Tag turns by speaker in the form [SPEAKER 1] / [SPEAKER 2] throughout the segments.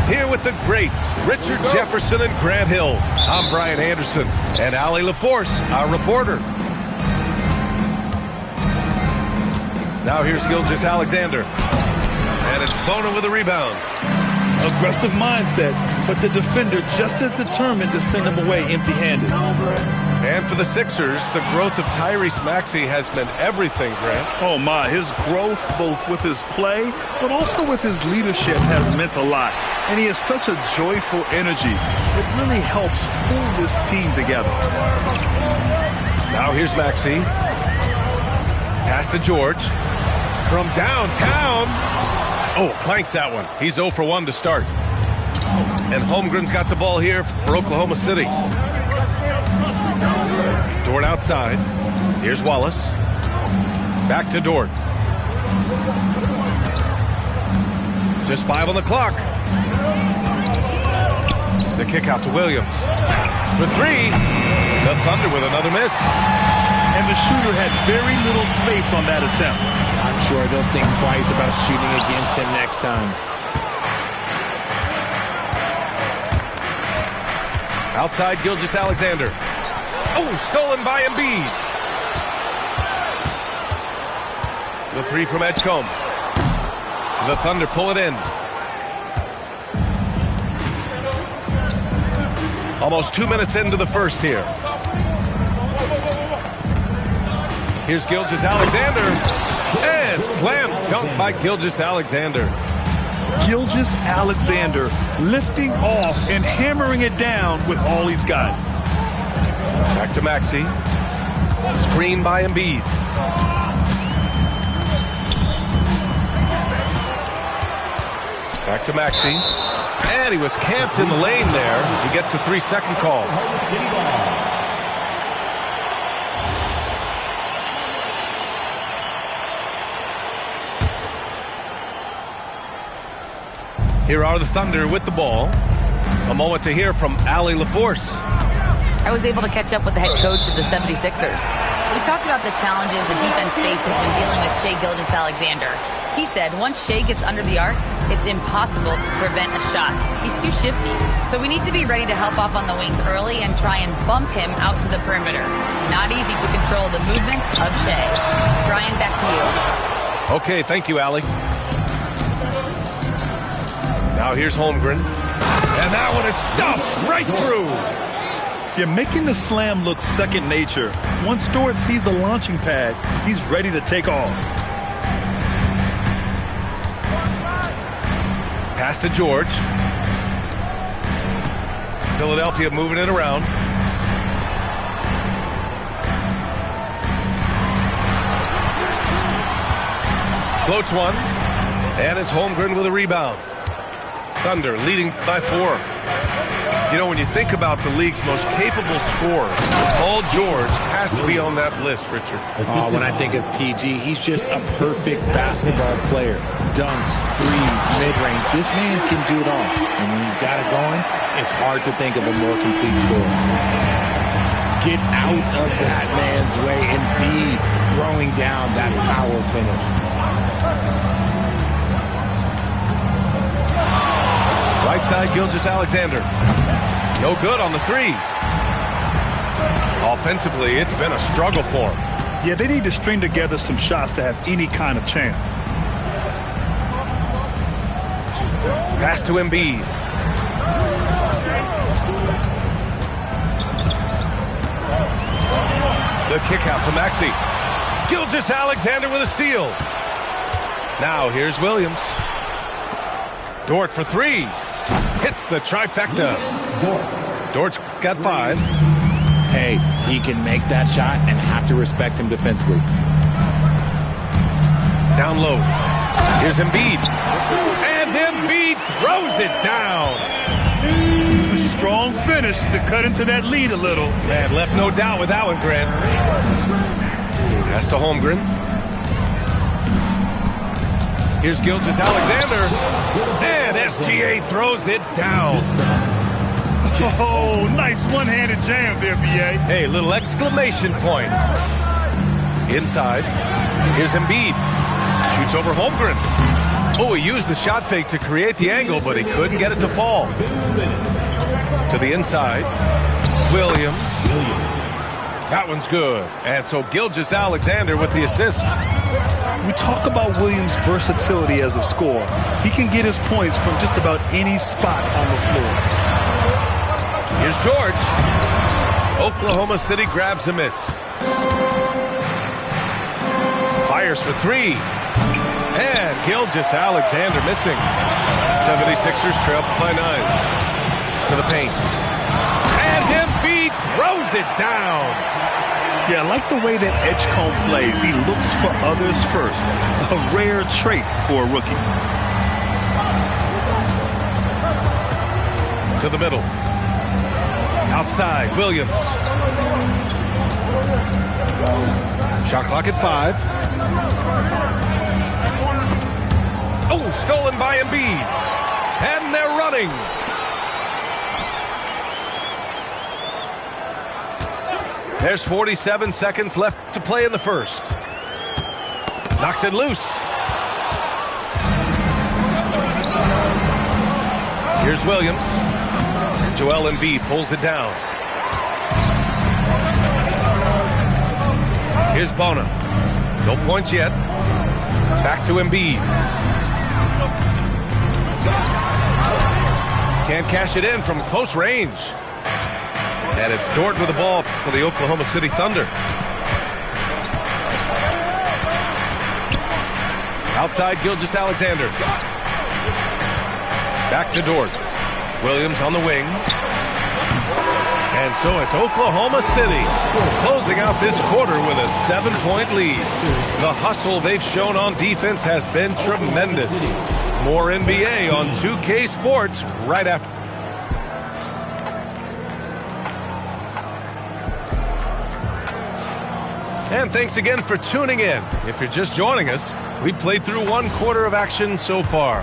[SPEAKER 1] Here with the greats, Richard Jefferson and Grant Hill. I'm Brian Anderson, and Allie LaForce, our reporter. Now here's Gilgeous-Alexander. And it's Bona with a rebound.
[SPEAKER 2] Aggressive mindset, but the defender just as determined to send him away empty-handed.
[SPEAKER 1] And for the Sixers, the growth of Tyrese Maxey has been everything, Grant.
[SPEAKER 2] Oh my, his growth both with his play, but also with his leadership has meant a lot. And he has such a joyful energy. It really helps pull this team together.
[SPEAKER 1] Now here's Maxey. Pass to George. From downtown. Oh, clanks that one. He's 0 for 1 to start. And Holmgren's got the ball here for Oklahoma City. Dort outside. Here's Wallace. Back to Dort. Just 5 on the clock. The kick out to Williams. For 3. The Thunder with another miss.
[SPEAKER 2] And the shooter had very little space on that attempt.
[SPEAKER 3] I'm sure they'll think twice about shooting against him next time.
[SPEAKER 1] Outside Gilgeous-Alexander. Oh, stolen by Embiid. The 3 from Edgecombe. The Thunder pull it in. Almost 2 minutes into the first here. Here's Gilgeous-Alexander. And slam dunk by Gilgeous-Alexander.
[SPEAKER 2] Gilgeous-Alexander lifting off and hammering it down with all he's got.
[SPEAKER 1] Back to Maxey. Screen by Embiid. Back to Maxey. And he was camped in the lane there. He gets a 3-second call. Here are the Thunder with the ball. A moment to hear from Allie LaForce.
[SPEAKER 4] I was able to catch up with the head coach of the 76ers. We talked about the challenges the defense faces when dealing with Shai Gilgeous-Alexander. He said once Shai gets under the arc, it's impossible to prevent a shot. He's too shifty. So we need to be ready to help off on the wings early and try and bump him out to the perimeter. Not easy to control the movements of Shai. Brian, back to you.
[SPEAKER 1] Okay, thank you, Allie. Now here's Holmgren. And that one is stuffed right through.
[SPEAKER 2] You're making the slam look second nature. Once Dort sees the launching pad, he's ready to take off.
[SPEAKER 1] Pass to George. Philadelphia moving it around. Floats one. And it's Holmgren with a rebound. Thunder leading by 4. You know, when you think about the league's most capable scorers, Paul George has to be on that list, Richard.
[SPEAKER 3] When I think of PG, he's just a perfect basketball player. Dunks, threes, mid-range. This man can do it all. And when he's got it going, it's hard to think of a more complete scorer. Get out of that man's way and be throwing down that power finish.
[SPEAKER 1] Right side, Gilgeous-Alexander. No good on the 3. Offensively, it's been a struggle for him.
[SPEAKER 2] Yeah, they need to string together some shots to have any kind of chance.
[SPEAKER 1] Pass to Embiid. The kick out to Maxey. Gilgeous-Alexander with a steal. Now here's Williams. Dort for 3. Hits the trifecta. Dort's got 5.
[SPEAKER 3] Hey, he can make that shot and have to respect him defensively.
[SPEAKER 1] Down low. Here's Embiid. And Embiid throws it down.
[SPEAKER 2] A strong finish to cut into that lead a little.
[SPEAKER 1] Man, left no doubt with that one, Grant. Pass to Holmgren. Here's Gilgeous-Alexander. And SGA throws it down.
[SPEAKER 2] Oh, nice one-handed jam there, B.A.
[SPEAKER 1] Hey, little exclamation point. Inside. Here's Embiid. Shoots over Holmgren. Oh, he used the shot fake to create the angle, but he couldn't get it to fall. To the inside. Williams. That one's good. And so Gilgeous-Alexander with the assist.
[SPEAKER 2] We talk about Williams' versatility as a scorer. He can get his points from just about any spot on the floor.
[SPEAKER 1] Here's George. Oklahoma City grabs a miss. Fires for three. And Gilgeous-Alexander missing. 76ers trail by 9. To the paint. And Embiid throws it down.
[SPEAKER 2] Yeah, I like the way that Edgecombe plays. He looks for others first. A rare trait for a rookie.
[SPEAKER 1] To the middle. Outside, Williams. Shot clock at 5. Oh, stolen by Embiid. And they're running. There's 47 seconds left to play in the first. Knocks it loose. Here's Williams. And Joel Embiid pulls it down. Here's Bona. No points yet. Back to Embiid. Can't cash it in from close range. And it's Dort with the ball for the Oklahoma City Thunder. Outside, Gilgeous-Alexander. Back to Dort. Williams on the wing. And so it's Oklahoma City closing out this quarter with a 7-point lead. The hustle they've shown on defense has been tremendous. More NBA on 2K Sports right after. And thanks again for tuning in. If you're just joining us, we played through one quarter of action so far.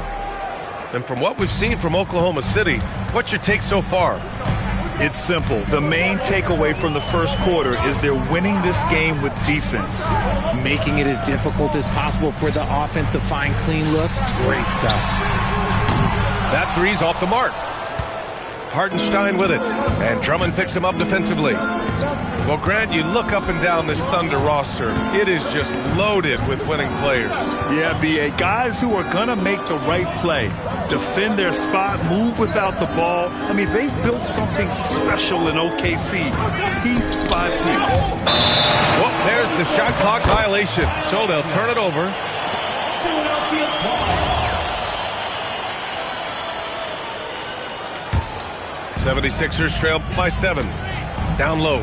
[SPEAKER 1] And from what we've seen from Oklahoma City, what's your take so far?
[SPEAKER 2] It's simple. The main takeaway from the first quarter is they're winning this game with defense.
[SPEAKER 3] Making it as difficult as possible for the offense to find clean looks. Great stuff.
[SPEAKER 1] That three's off the mark. Hartenstein with it. And Drummond picks him up defensively. Well, Grant, you look up and down this Thunder roster. It is just loaded with winning players.
[SPEAKER 2] Yeah, B.A. Guys who are going to make the right play. Defend their spot, move without the ball. I mean, they've built something special in OKC. Piece by piece.
[SPEAKER 1] Well, there's the shot clock violation. So they'll turn it over. '76ers trail by 7. Down low.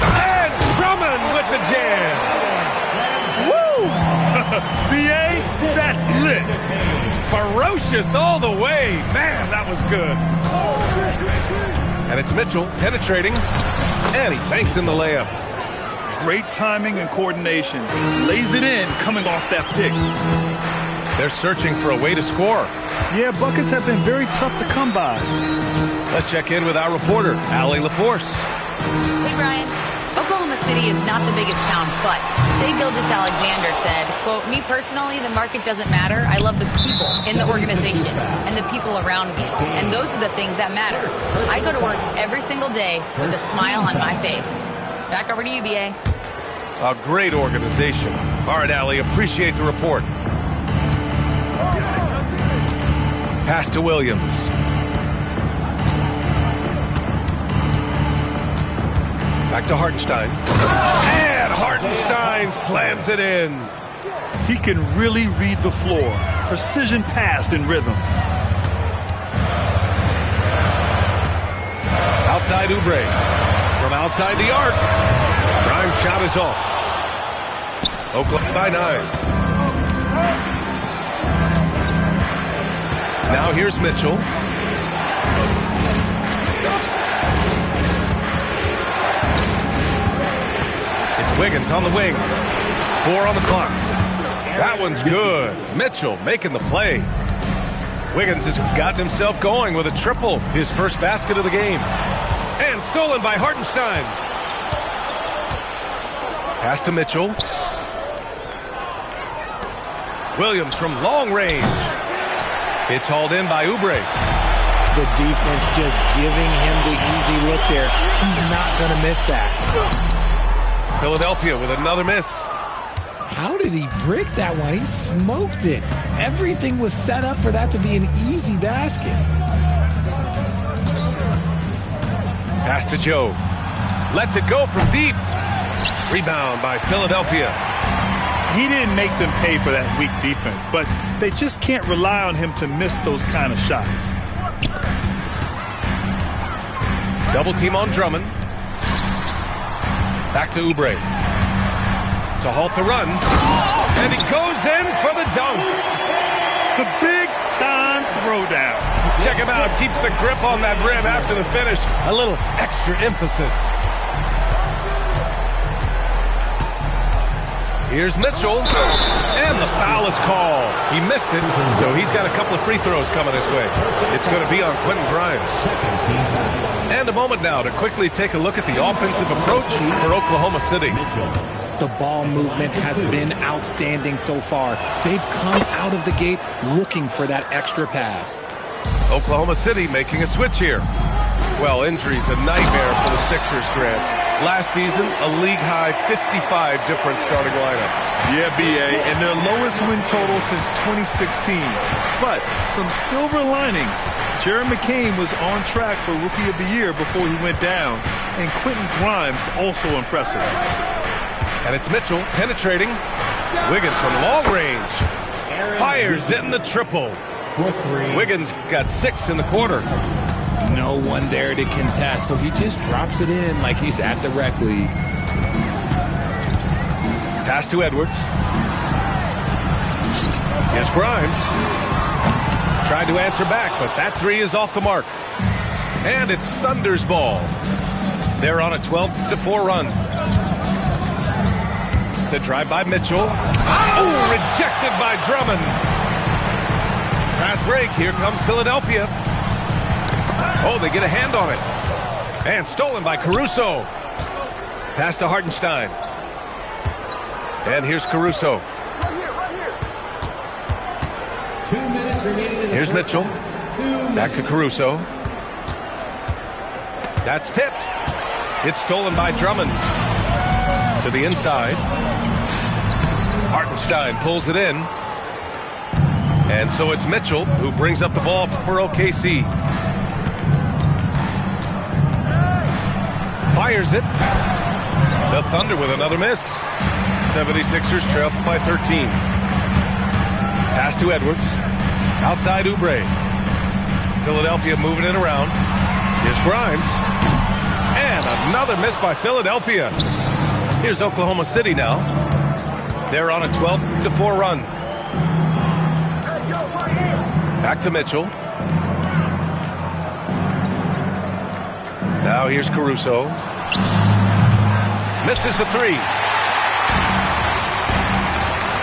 [SPEAKER 1] And Drummond with the jam.
[SPEAKER 2] Woo! B.A., that's lit.
[SPEAKER 1] Ferocious all the way. Man, that was good. And it's Mitchell penetrating. And he banks in the layup.
[SPEAKER 2] Great timing and coordination. Lays it in coming off that pick.
[SPEAKER 1] They're searching for a way to score.
[SPEAKER 2] Yeah, buckets have been very tough to come by.
[SPEAKER 1] Let's check in with our reporter, Allie LaForce.
[SPEAKER 4] Hey, Brian. Oklahoma City is not the biggest town, but Shai Gilgeous-Alexander said, quote, "Me personally, the market doesn't matter. I love the people in the organization and the people around me. And those are the things that matter. I go to work every single day with a smile on my face." Back over to you, B.A.
[SPEAKER 1] A great organization. All right, Allie, appreciate the report. Pass to Williams. Back to Hartenstein. And Hartenstein slams it in.
[SPEAKER 2] He can really read the floor. Precision pass in rhythm.
[SPEAKER 1] Outside Oubre. From outside the arc. Grimes' shot is off. Oklahoma by 9. Now here's Mitchell. It's Wiggins on the wing. 4 on the clock. That one's good. Mitchell making the play. Wiggins has gotten himself going with a triple. His first basket of the game. And stolen by Hartenstein. Pass to Mitchell. Williams from long range. It's hauled in by Oubre.
[SPEAKER 3] The defense just giving him the easy look there. He's not going to miss that.
[SPEAKER 1] Philadelphia with another miss.
[SPEAKER 3] How did he brick that one? He smoked it. Everything was set up for that to be an easy basket.
[SPEAKER 1] Pass to Joe. Lets it go from deep. Rebound by Philadelphia.
[SPEAKER 2] He didn't make them pay for that weak defense, but they just can't rely on him to miss those kind of shots.
[SPEAKER 1] Double team on Drummond. Back to Oubre. To halt the run. And he goes in for the dunk.
[SPEAKER 2] The big time throwdown.
[SPEAKER 1] Check him out. Keeps the grip on that rim after the finish. A little extra emphasis. Here's Mitchell. And the foul is called. He missed it, so he's got a couple of free throws coming his way. It's going to be on Quentin Grimes. And a moment now to quickly take a look at the offensive approach for Oklahoma City.
[SPEAKER 3] The ball movement has been outstanding so far. They've come out of the gate looking for that extra pass.
[SPEAKER 1] Oklahoma City making a switch here. Well, injuries a nightmare for the Sixers, Grant. Last season, a league-high 55 different starting lineups.
[SPEAKER 2] Yeah, B.A., and their lowest win total since 2016. But some silver linings. Jared McCain was on track for Rookie of the Year before he went down, and Quentin Grimes also impressive.
[SPEAKER 1] And it's Mitchell penetrating. Wiggins from long range. Fires in the triple. Wiggins got 6 in the quarter.
[SPEAKER 3] No one there to contest, so he just drops it in like he's at the rec league.
[SPEAKER 1] Pass to Edwards. Here's Grimes. Tried to answer back, but that three is off the mark. And it's Thunder's ball. They're on a 12-4 run. The drive by Mitchell. Oh, rejected by Drummond. Fast break. Here comes Philadelphia. Oh, they get a hand on it. And stolen by Caruso. Pass to Hartenstein. And here's Caruso. Here's Mitchell. Back to Caruso. That's tipped. It's stolen by Drummond. To the inside. Hartenstein pulls it in. And so it's Mitchell who brings up the ball for OKC. Fires it. The Thunder with another miss. 76ers trail by 13. Pass to Edwards. Outside Oubre. Philadelphia moving it around. Here's Grimes. And another miss by Philadelphia. Here's Oklahoma City now. They're on a 12-4 run. Back to Mitchell. Now here's Caruso. Misses the three.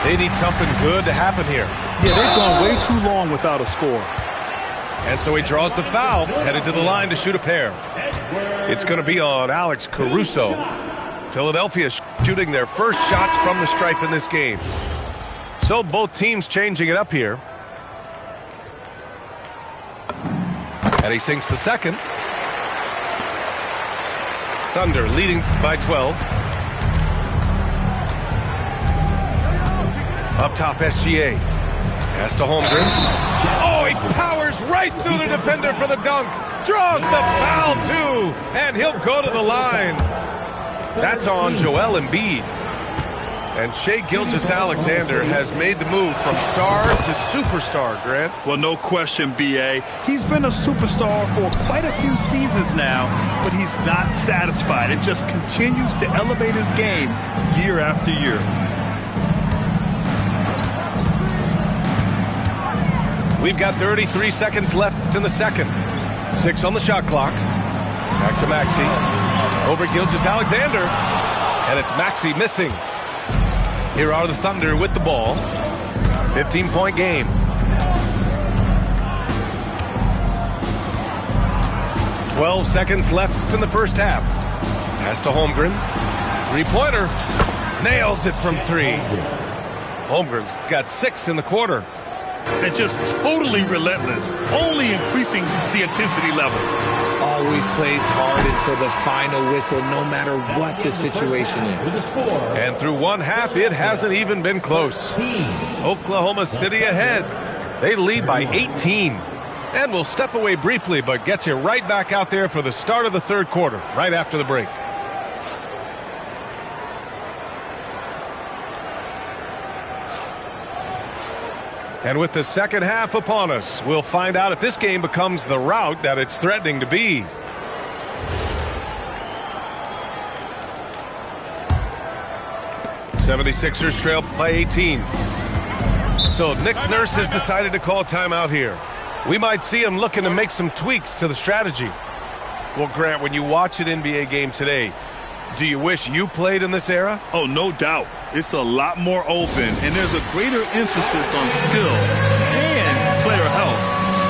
[SPEAKER 1] They need something good to happen here.
[SPEAKER 2] Yeah, they've gone way too long without a score.
[SPEAKER 1] And so he draws the foul, headed to the line to shoot a pair. It's going to be on Alex Caruso. Philadelphia shooting their first shots from the stripe in this game. So both teams changing it up here. And he sinks the second. Thunder leading by 12. Up top, SGA. Pass to Holmgren. Oh, he powers right through the defender for the dunk. Draws the foul, too. And he'll go to the line. That's on Joel Embiid. And Shai Gilgeous-Alexander has made the move from star to superstar, Grant.
[SPEAKER 2] Well, no question, B.A. He's been a superstar for quite a few seasons now, but he's not satisfied and just continues to elevate his game year after year.
[SPEAKER 1] We've got 33 seconds left in the second. 6 on the shot clock. Back to Maxey. Over Gilgeous-Alexander. And it's Maxey missing. Here are the Thunder with the ball. 15-point game. 12 seconds left in the first half. Pass to Holmgren. Three-pointer. Nails it from 3. Holmgren's got 6 in the quarter.
[SPEAKER 2] and just totally relentless, only increasing the intensity level.
[SPEAKER 3] Always plays hard until the final whistle, no matter what the situation is.
[SPEAKER 1] And through one half, it hasn't even been close. Oklahoma City ahead. They lead by 18. And we'll step away briefly, but get you right back out there for the start of the third quarter, right after the break. And with the second half upon us, we'll find out if this game becomes the rout that it's threatening to be. '76ers trail by 18. So Nick Nurse has decided to call timeout here. We might see him looking to make some tweaks to the strategy. Well, Grant, when you watch an NBA game today, do you wish you played in this era?
[SPEAKER 2] Oh, no doubt. It's a lot more open, and there's a greater emphasis on skill and player health.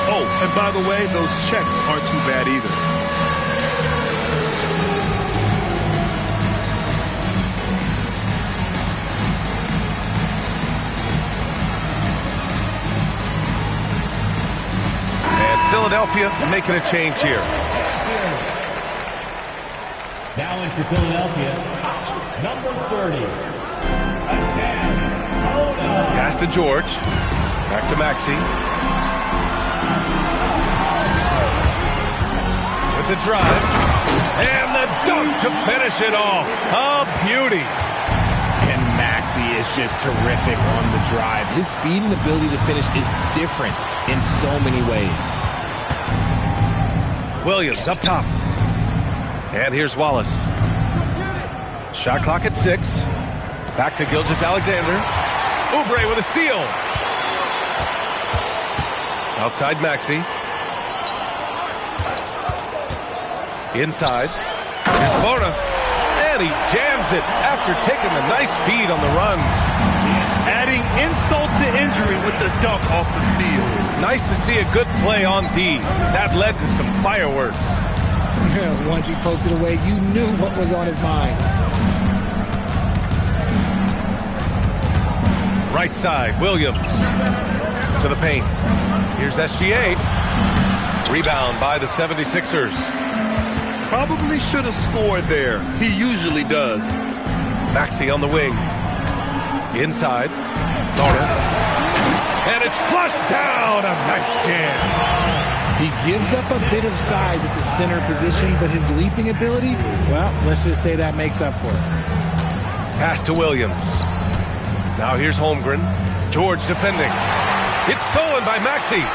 [SPEAKER 2] Oh, and by the way, those checks aren't too bad either.
[SPEAKER 1] And Philadelphia making a change here.
[SPEAKER 5] Now in for Philadelphia, number 30.
[SPEAKER 1] Pass to George. Back to Maxey. With the drive. And the dunk to finish it off. A beauty.
[SPEAKER 3] And Maxey is just terrific on the drive. His speed and ability to finish is different in so many ways.
[SPEAKER 1] Williams up top. And here's Wallace. Shot clock at 6. Back to Gilgeous-Alexander. Oubre with a steal. Outside Maxey. Inside. Here's Bona. And he jams it after taking the nice feed on the run.
[SPEAKER 2] Adding insult to injury with the dunk off the steal.
[SPEAKER 1] Nice to see a good play on D. That led to some fireworks.
[SPEAKER 3] Once he poked it away, you knew what was on his mind.
[SPEAKER 1] Right side, Williams to the paint. Here's SGA. Rebound by the 76ers.
[SPEAKER 2] Probably should have scored there. He usually does.
[SPEAKER 1] Maxey on the wing. Inside. Garner. And it's flushed down. A nice jam.
[SPEAKER 3] He gives up a bit of size at the center position, but his leaping ability, well, let's just say that makes up for it.
[SPEAKER 1] Pass to Williams. Now here's Holmgren. George defending. It's stolen by Maxey.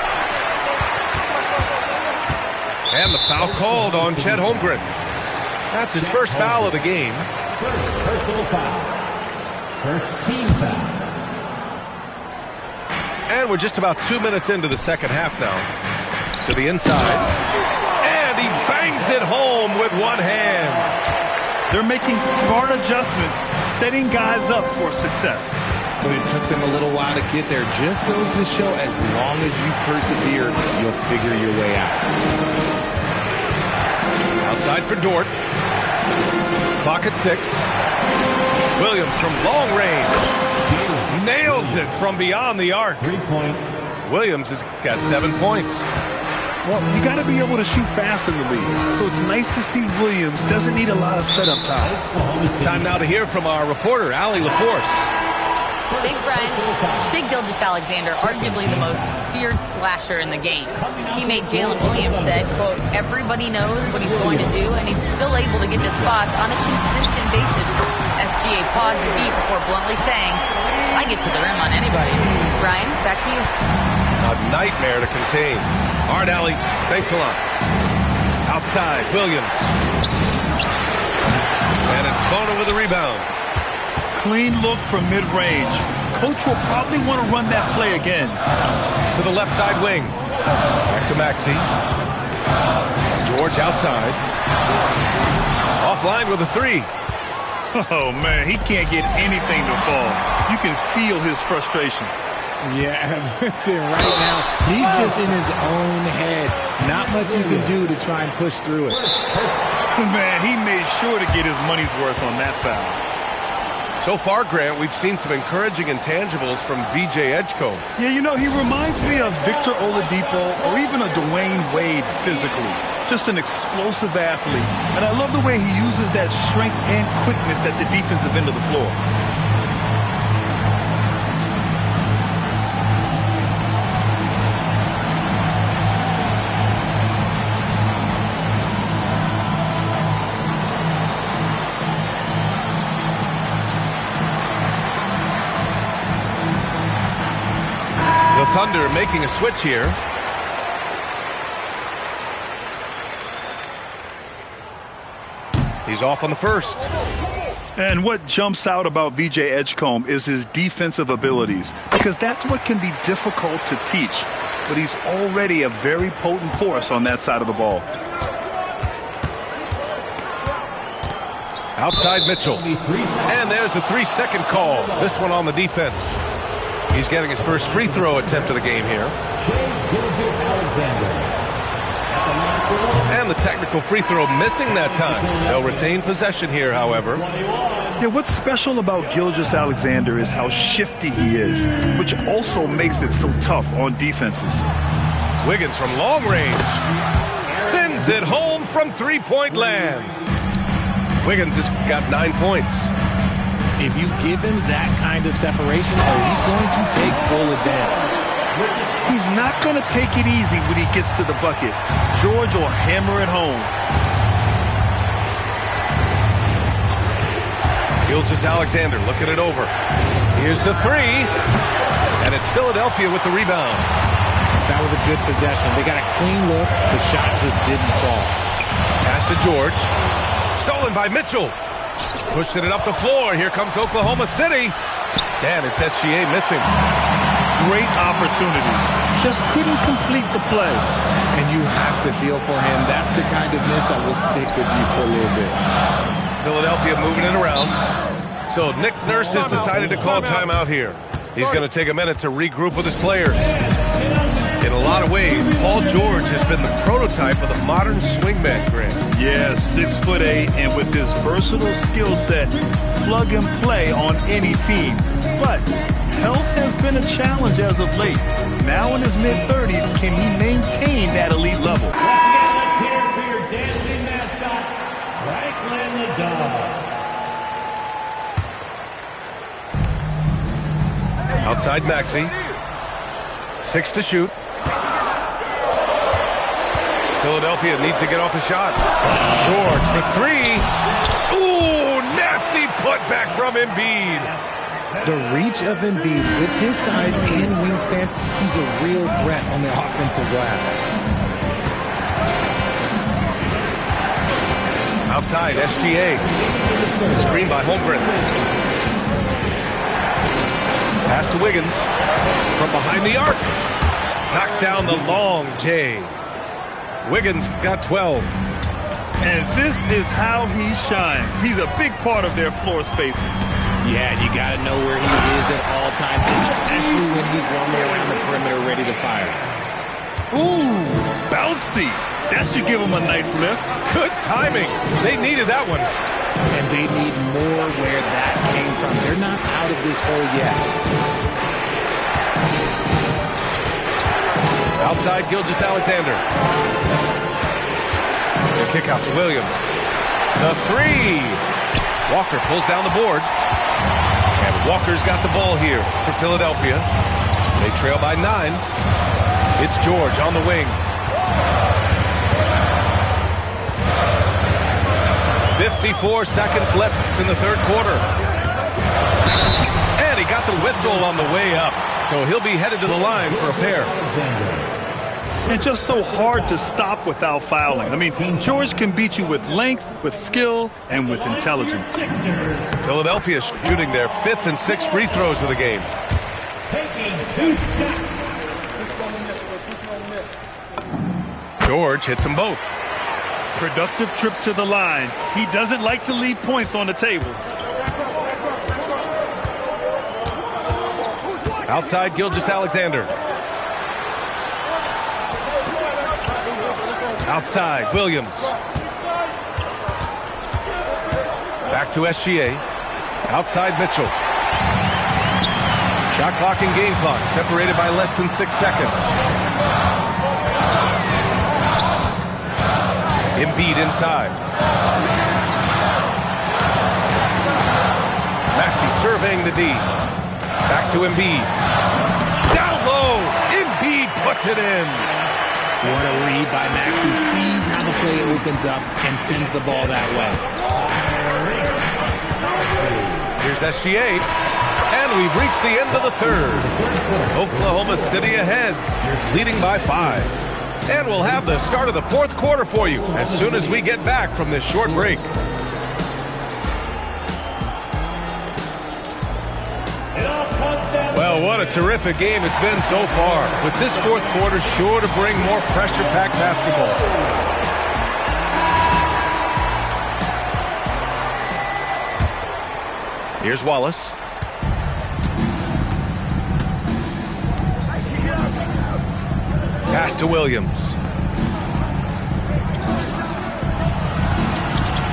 [SPEAKER 1] And the foul called on Chet Holmgren. That's his first foul of the game.
[SPEAKER 5] Personal foul. First team foul.
[SPEAKER 1] And we're just about 2 minutes into the second half now. To the inside. And he bangs it home with one hand.
[SPEAKER 2] They're making smart adjustments, setting guys up for success.
[SPEAKER 3] But it took them a little while to get there. Just goes to show as long as you persevere, you'll figure your way out.
[SPEAKER 1] Outside for Dort. Clock at 6. Williams from long range. Nails it from beyond the arc.
[SPEAKER 5] 3 points.
[SPEAKER 1] Williams has got 7 points.
[SPEAKER 2] Well, you got to be able to shoot fast in the league. So it's nice to see Williams doesn't need a lot of setup time.
[SPEAKER 1] Time now to hear from our reporter, Allie LaForce.
[SPEAKER 4] Thanks, Brian. Shai Gilgeous-Alexander, arguably the most feared slasher in the game. Teammate Jalen Williams said, quote, everybody knows what he's going to do, and he's still able to get to spots on a consistent basis. SGA paused the beat before bluntly saying, I get to the rim on anybody. Brian, back to you.
[SPEAKER 1] A nightmare to contain. All right, Allie, thanks a lot. Outside, Williams. And it's Bona with a rebound.
[SPEAKER 2] Clean look from mid-range. Coach will probably want to run that play again.
[SPEAKER 1] To the left side wing. Back to Maxey. George outside. Offline with a 3.
[SPEAKER 2] Oh, man, he can't get anything to fall. You can feel his frustration.
[SPEAKER 3] Yeah, right now, he's just in his own head. Not much you can do to try and push through it.
[SPEAKER 2] Man, he made sure to get his money's worth on that foul.
[SPEAKER 1] So far, Grant, we've seen some encouraging intangibles from VJ Edgecombe.
[SPEAKER 2] Yeah, you know, he reminds me of Victor Oladipo or even a Dwayne Wade physically. Just an explosive athlete. And I love the way he uses that strength and quickness at the defensive end of the floor.
[SPEAKER 1] The Thunder making a switch here. He's off on the first.
[SPEAKER 2] And what jumps out about VJ Edgecombe is his defensive abilities, because that's what can be difficult to teach. But he's already a very potent force on that side of the ball.
[SPEAKER 1] Outside Mitchell. And there's the 3-second call. This one on the defense. He's getting his first free throw attempt of the game here. And the technical free throw missing that time. They'll retain possession here, however.
[SPEAKER 2] Yeah, what's special about Gilgeous-Alexander is how shifty he is, which also makes it so tough on defenses.
[SPEAKER 1] Wiggins from long range sends it home from three-point land. Wiggins has got 9 points.
[SPEAKER 3] If you give him that kind of separation, he's going to take full advantage.
[SPEAKER 2] He's not going to take it easy when he gets to the bucket. George will hammer it home.
[SPEAKER 1] Gilgeous-Alexander looking it over. Here's the three. And it's Philadelphia with the rebound.
[SPEAKER 3] That was a good possession. They got a clean look. The shot just didn't fall.
[SPEAKER 1] Pass to George. Stolen by Mitchell. Pushing it up the floor. Here comes Oklahoma City. And it's SGA missing.
[SPEAKER 2] Great opportunity. Just couldn't complete the play.
[SPEAKER 3] And you have to feel for him. That's the kind of miss that will stick with you for a little bit.
[SPEAKER 1] Philadelphia moving it around. So Nick Nurse has decided to call timeout here. He's going to take a minute to regroup with his players. In a lot of ways, Paul George has been the prototype of the modern swingman, Grant.
[SPEAKER 2] Yeah, 6'8", and with his versatile skill set, plug and play on any team. But health has been a challenge as of late. Now in his mid-30s, can he maintain that elite level?
[SPEAKER 5] Let's hear for your dancing mascot, Franklin the Dog.
[SPEAKER 1] Outside Maxey. 6 to shoot. Philadelphia needs to get off a shot. George for three. Ooh, nasty putback from Embiid.
[SPEAKER 3] The reach of Embiid with his size and wingspan, he's a real threat on the offensive glass.
[SPEAKER 1] Outside, SGA. Screen by Holmgren. Pass to Wiggins. From behind the arc. Knocks down the long J. Wiggins got 12.
[SPEAKER 2] And this is how he shines. He's a big part of their floor spacing.
[SPEAKER 3] Yeah, you got to know where he is at all times, especially when he's roaming around the perimeter ready to fire.
[SPEAKER 2] Ooh, bouncy. That should give him a nice lift.
[SPEAKER 1] Good timing. They needed that one.
[SPEAKER 3] And they need more where that came from. They're not out of this hole yet.
[SPEAKER 1] Outside Gilgeous-Alexander. The kick out to Williams. The three. Walker pulls down the board. And Walker's got the ball here for Philadelphia. They trail by 9. It's George on the wing. 54 seconds left in the third quarter. And he got the whistle on the way up. So he'll be headed to the line for a pair.
[SPEAKER 2] It's just so hard to stop without fouling. I mean, George can beat you with length, with skill, and with intelligence.
[SPEAKER 1] Philadelphia shooting their 5th and 6th free throws of the game. George hits them both.
[SPEAKER 2] Productive trip to the line. He doesn't like to leave points on the table.
[SPEAKER 1] Outside Gilgeous-Alexander. Outside Williams. Back to SGA. Outside Mitchell. Shot clock and game clock separated by less than 6 seconds. Embiid inside. Maxey surveying the D. Back to Embiid. Down low. Embiid puts it in.
[SPEAKER 3] What a read by Maxey. Sees how the play opens up and sends the ball that way.
[SPEAKER 1] Here's SGA. And we've reached the end of the third. Oklahoma City ahead, leading by 5. And we'll have the start of the fourth quarter for you as soon as we get back from this short break. Well, what a terrific game it's been so far, with this fourth quarter sure to bring more pressure-packed basketball. Here's Wallace. Pass to Williams.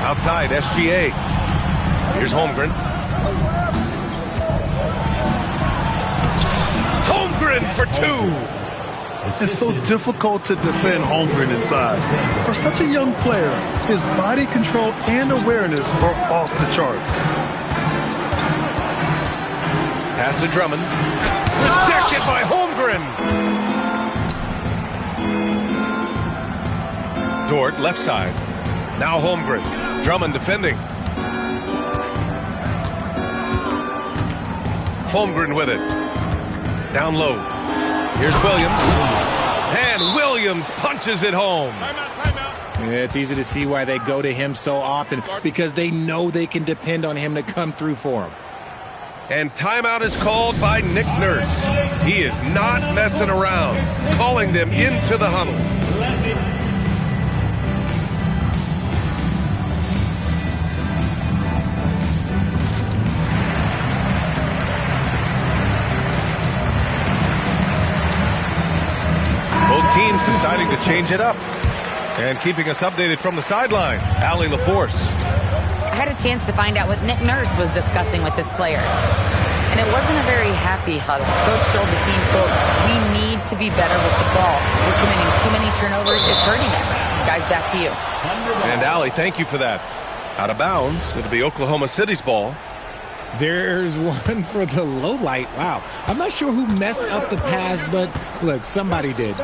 [SPEAKER 1] Outside, SGA. Here's Holmgren. Holmgren for 2.
[SPEAKER 2] It's so difficult to defend Holmgren inside. For such a young player, his body control and awareness are off the charts.
[SPEAKER 1] Pass to Drummond. Rejected by Holmgren. Dort, left side. Now Holmgren. Drummond defending. Holmgren with it. Down low. Here's Williams. And Williams punches it home.
[SPEAKER 3] Yeah, it's easy to see why they go to him so often, because they know they can depend on him to come through for them.
[SPEAKER 1] And timeout is called by Nick Nurse. He is not messing around, calling them into the huddle. Both teams deciding to change it up. And keeping us updated from the sideline, Allie LaForce.
[SPEAKER 4] I had a chance to find out what Nick Nurse was discussing with his players. And it wasn't a very happy huddle. Coach told the team, quote, "We need to be better with the ball. We're committing too many turnovers. It's hurting us." Guys, back to you.
[SPEAKER 1] And Allie, thank you for that. Out of bounds, it'll be Oklahoma City's ball.
[SPEAKER 3] There's one for the low light. Wow. I'm not sure who messed up the pass, but look, somebody did.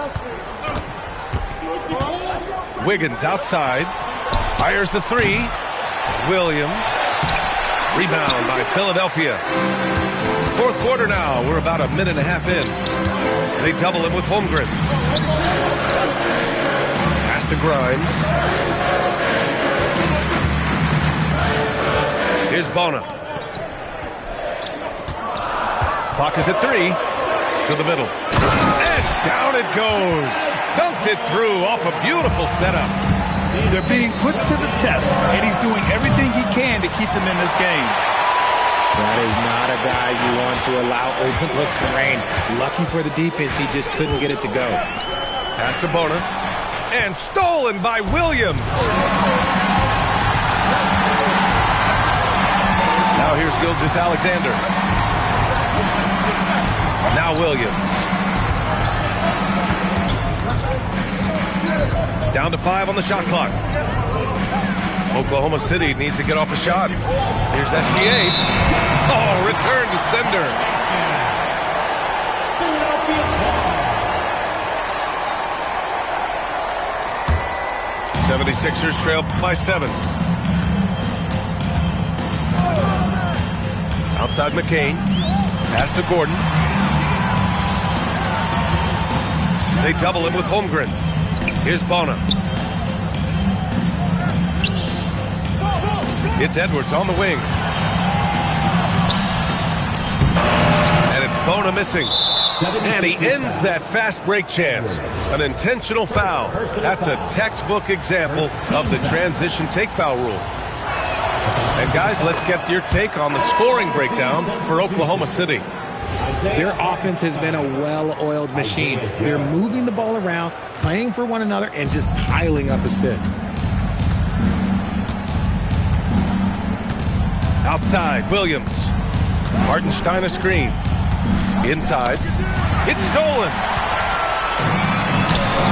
[SPEAKER 1] Wiggins outside. Fires the 3. Williams. Rebound by Philadelphia. Fourth quarter now. We're about a minute and a half in. They double it with Holmgren. Pass to Grimes. Here's Bona. Clock is at 3. To the middle. And down it goes. Dunked it through off a beautiful setup.
[SPEAKER 2] They're being put to the test, and he's doing everything he can to keep them in this game.
[SPEAKER 3] That is not a guy you want to allow open looks from range. Lucky for the defense, he just couldn't get it to go.
[SPEAKER 1] Pass to Bona. And stolen by Williams. Now here's Gilgeous-Alexander. Now Williams. Down to 5 on the shot clock. Oklahoma City needs to get off a shot. Here's SGA. Oh, return to sender. '76ers trail by 7. Outside McCain. Pass to Gordon. They double him with Holmgren. Here's Bona. It's Edwards on the wing. And it's Bona missing. And he ends that fast break chance. An intentional foul. That's a textbook example of the transition take foul rule. And guys, let's get your take on the scoring breakdown for Oklahoma City.
[SPEAKER 3] Their offense has been a well-oiled machine. They're moving the ball around, playing for one another, and just piling up assists.
[SPEAKER 1] Outside, Williams. Hartenstein a screen. Inside. It's stolen.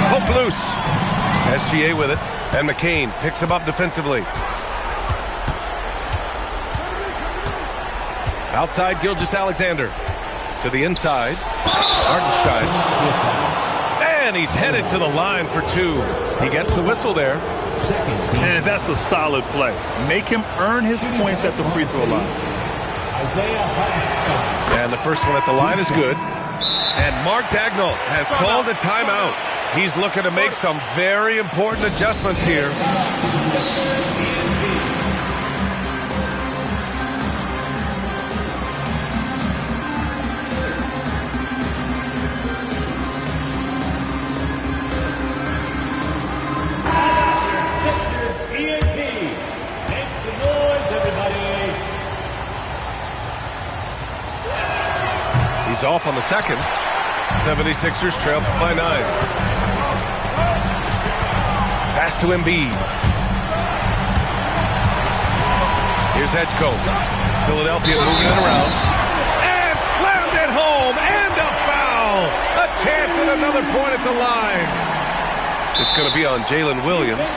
[SPEAKER 1] Hook loose. SGA with it. And McCain picks him up defensively. Outside, Gilgeous-Alexander. To the inside. Hartenstein. And he's headed to the line for two. He gets the whistle there.
[SPEAKER 2] And that's a solid play. Make him earn his points at the free throw line.
[SPEAKER 1] And the first one at the line is good. And Mark Daigneault has called a timeout. He's looking to make some very important adjustments here. He's off on the second. 76ers trail by 9. Pass to Embiid. Here's Edgecombe. Philadelphia moving it around. And slammed it home. And a foul. A chance at another point at the line. It's going to be on Jalen Williams.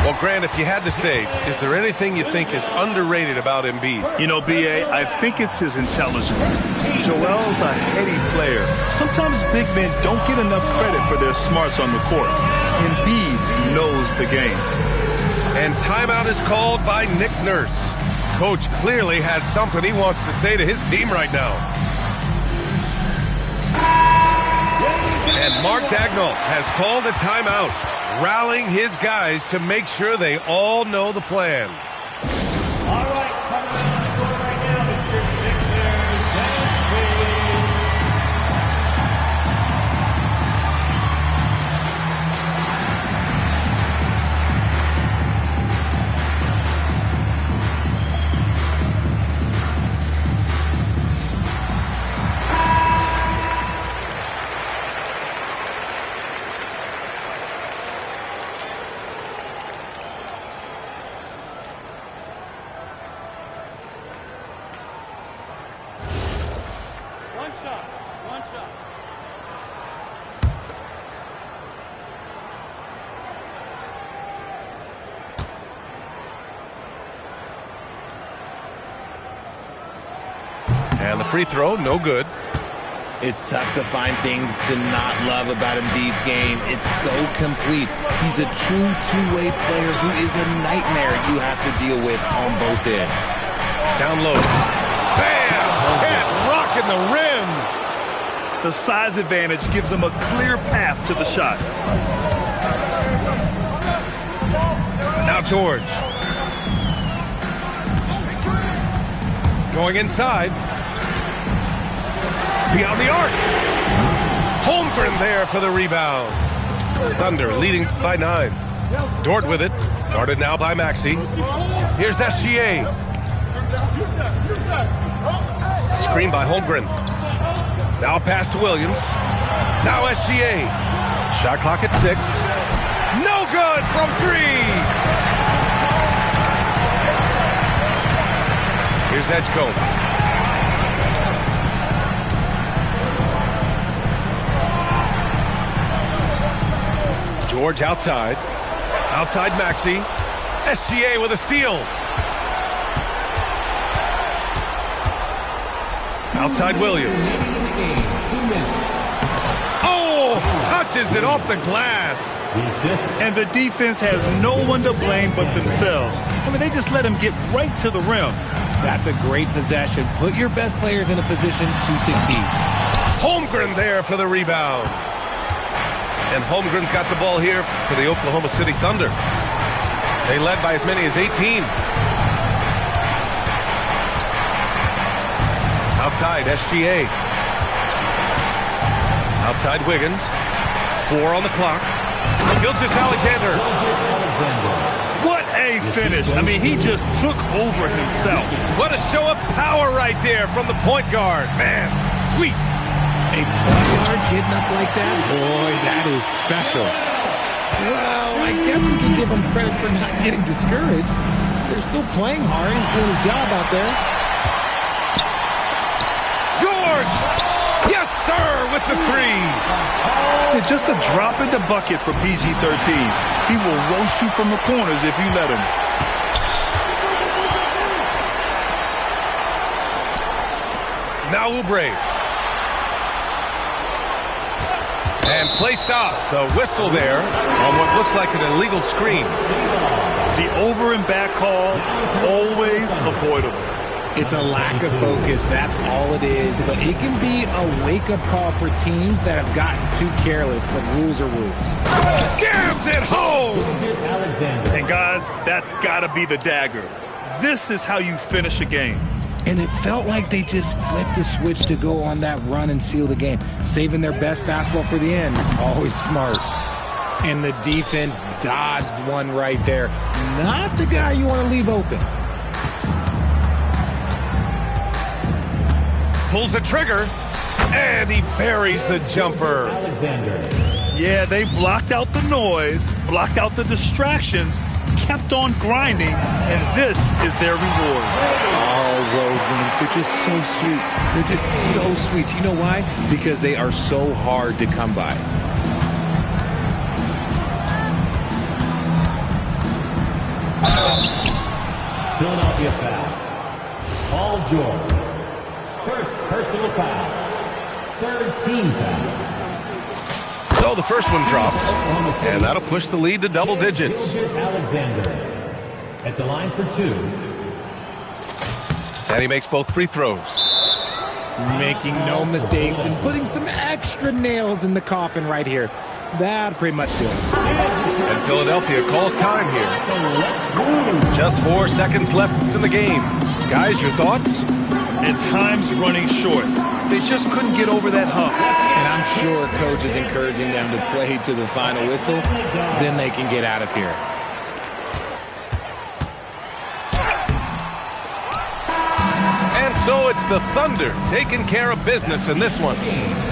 [SPEAKER 1] Well, Grant, if you had to say, is there anything you think is underrated about Embiid?
[SPEAKER 2] You know, B.A., I think it's his intelligence. Joel's a heady player. Sometimes big men don't get enough credit for their smarts on the court. Embiid knows the game.
[SPEAKER 1] And timeout is called by Nick Nurse. Coach clearly has something he wants to say to his team right now. And Mark Daigneault has called a timeout, rallying his guys to make sure they all know the plan.
[SPEAKER 5] All right, coming on the court right now, it's your Sixers, Dennis Williams. One shot.
[SPEAKER 1] And the free throw, no good.
[SPEAKER 3] It's tough to find things to not love about Embiid's game. It's so complete. He's a true two-way player who is a nightmare you have to deal with on both ends.
[SPEAKER 1] Down low. Bam! Chet rocking the rim.
[SPEAKER 2] The size advantage gives him a clear path to the shot.
[SPEAKER 1] Now George. Going inside. Beyond the arc. Holmgren there for the rebound. Thunder leading by 9. Dort with it. Guarded now by Maxey. Here's SGA. Screen by Holmgren. Now a pass to Williams. Now SGA. Shot clock at 6. No good from 3. Here's Edgecombe. George outside. Outside Maxey. SGA with a steal. Outside Williams. Oh! Touches it off the glass.
[SPEAKER 2] And the defense has no one to blame but themselves. I mean, they just let him get right to the rim.
[SPEAKER 3] That's a great possession. Put your best players in a position to succeed.
[SPEAKER 1] Holmgren there for the rebound. And Holmgren's got the ball here for the Oklahoma City Thunder. They led by as many as 18. Outside, SGA. Outside, Wiggins. 4 on the clock. Gilgeous-Alexander.
[SPEAKER 2] What a finish. I mean, he just took over himself.
[SPEAKER 1] What a show of power right there from the point guard. Man, sweet.
[SPEAKER 3] A point guard getting up like that? Boy, that is special. Well, I guess we can give him credit for not getting discouraged. They're still playing hard. He's doing his job out there.
[SPEAKER 1] George! Yes, sir, with the three.
[SPEAKER 2] Yeah, just a drop in the bucket for PG-13. He will roast you from the corners if you let him.
[SPEAKER 1] Now Oubre. And play stops. A whistle there on what looks like an illegal screen.
[SPEAKER 2] The over and back call, always avoidable.
[SPEAKER 3] It's a lack of focus, that's all it is. But it can be a wake-up call for teams that have gotten too careless, but rules are rules.
[SPEAKER 1] Jams it home!
[SPEAKER 2] And guys, that's got to be the dagger. This is how you finish a game.
[SPEAKER 3] And it felt like they just flipped the switch to go on that run and seal the game, saving their best basketball for the end. Always smart. And the defense dodged one right there. Not the guy you want to leave open.
[SPEAKER 1] Pulls the trigger, and he buries the jumper.
[SPEAKER 2] Yeah, they blocked out the noise, blocked out the distractions, kept on grinding, and this is their reward.
[SPEAKER 3] All road wins. They're just so sweet. They're just so sweet. You know why? Because they are so hard to come by.
[SPEAKER 5] Philadelphia foul. Paul George. First personal foul. Third team foul.
[SPEAKER 1] So the first one drops, and that'll push the lead to double digits.
[SPEAKER 5] Alexander at the line for two.
[SPEAKER 1] And he makes both free throws.
[SPEAKER 3] Making no mistakes and putting some extra nails in the coffin right here. That pretty much do it.
[SPEAKER 1] And Philadelphia calls time here. Just 4 seconds left in the game. Guys, your thoughts?
[SPEAKER 2] And time's running short. They just couldn't get over that hump.
[SPEAKER 3] And I'm sure coach is encouraging them to play to the final whistle. Then they can get out of here.
[SPEAKER 1] And so it's the Thunder taking care of business in this one.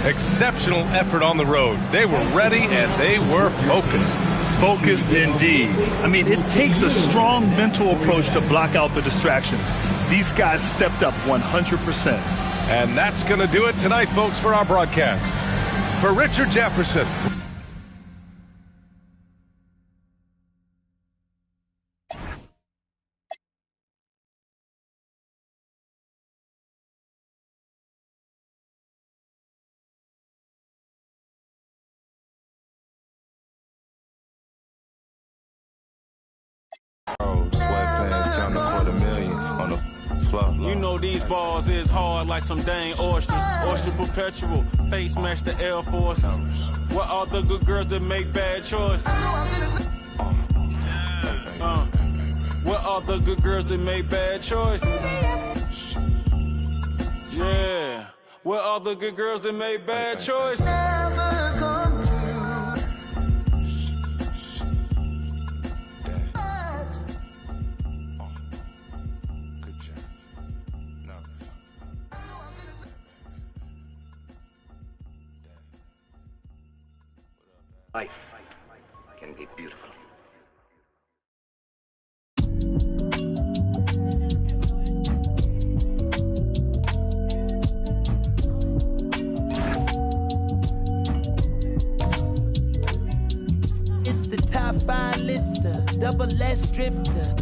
[SPEAKER 1] Exceptional effort on the road. They were ready and they were focused.
[SPEAKER 2] Focused indeed. I mean, it takes a strong mental approach to block out the distractions. These guys stepped up 100%.
[SPEAKER 1] And that's going to do it tonight, folks, for our broadcast. For Richard Jefferson.
[SPEAKER 6] Sweatpants, counting $250,000 on the floor.
[SPEAKER 7] You know these balls is hard like some dang oysters. Oyster perpetual, face match the Air Forces. What are the good girls that make bad choices? What are the good girls that make bad choices? Yeah. What are the good girls that make bad choices?
[SPEAKER 8] Life can be beautiful.
[SPEAKER 9] It's the top 5 lister, double S drifter.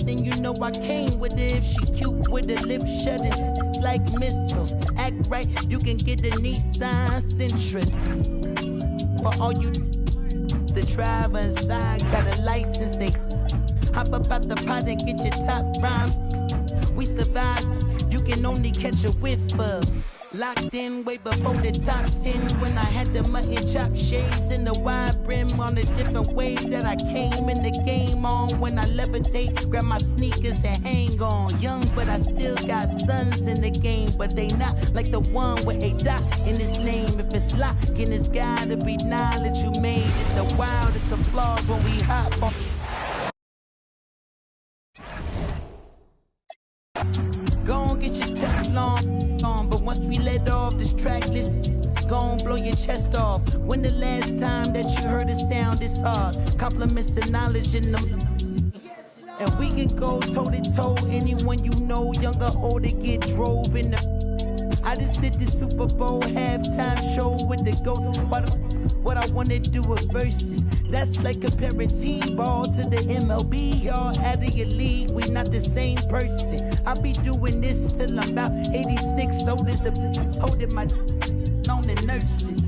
[SPEAKER 9] Then you know I came with it. If she cute with her lips shutting like missiles. Act right, you can get a Nissan Sentra. For all you the driver inside got a license, they hop up out the pot and get your top rhyme. We survive, you can only catch a whiff of. Locked in way before the top 10 when I had the mutton chop shades and the wide brim on a different way that I came in the game on. When I levitate, grab my sneakers and hang on. Young, but I still got sons in the game, but they not like the one with a dot in his name. If it's locking, it's gotta be knowledge you made it. The wildest applause when we hop on. Go on, get your Teflon on, but once we let off this track list, go on, blow your chest off. When the last time that you heard a sound this hard? Compliments and knowledge in them. And we can go toe to toe. Anyone you know, young or old, to get drove in the. I just did the Super Bowl halftime show with the GOATs. What I wanna do with verses. That's like comparing T-ball to the MLB. Y'all out of your league, we not the same person. I'll be doing this till I'm about 86. Old as a holding my on the nurses.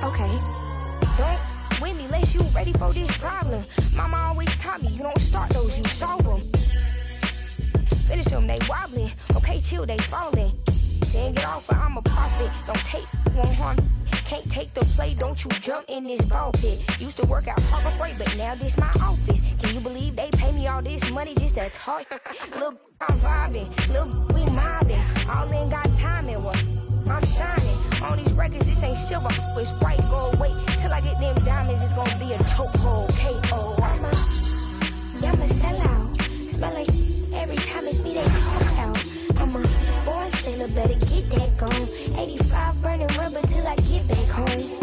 [SPEAKER 10] Okay. Don't with me unless you ready for this problem. Mama always taught me you don't start those, you solve them. Finish them, they wobbling. Okay, chill, they falling. Then get off, I'm a prophet. Don't take, won't harm. Can't take the play, don't you jump in this ball pit. Used to work out Harbor Freight, but now this my office. Can you believe they pay me all this money just to talk? Look, I'm vibing. Look, we mobbing. All in got timing. What? I'm shining. On these records, this ain't silver, it's white gold. Wait till I get them diamonds, it's gonna be a chokehold. K.O. I'm a sellout. Smell like every time it's me they talk out. I'm a born sailor, better get that gone. 85 burning rubber till I get back home.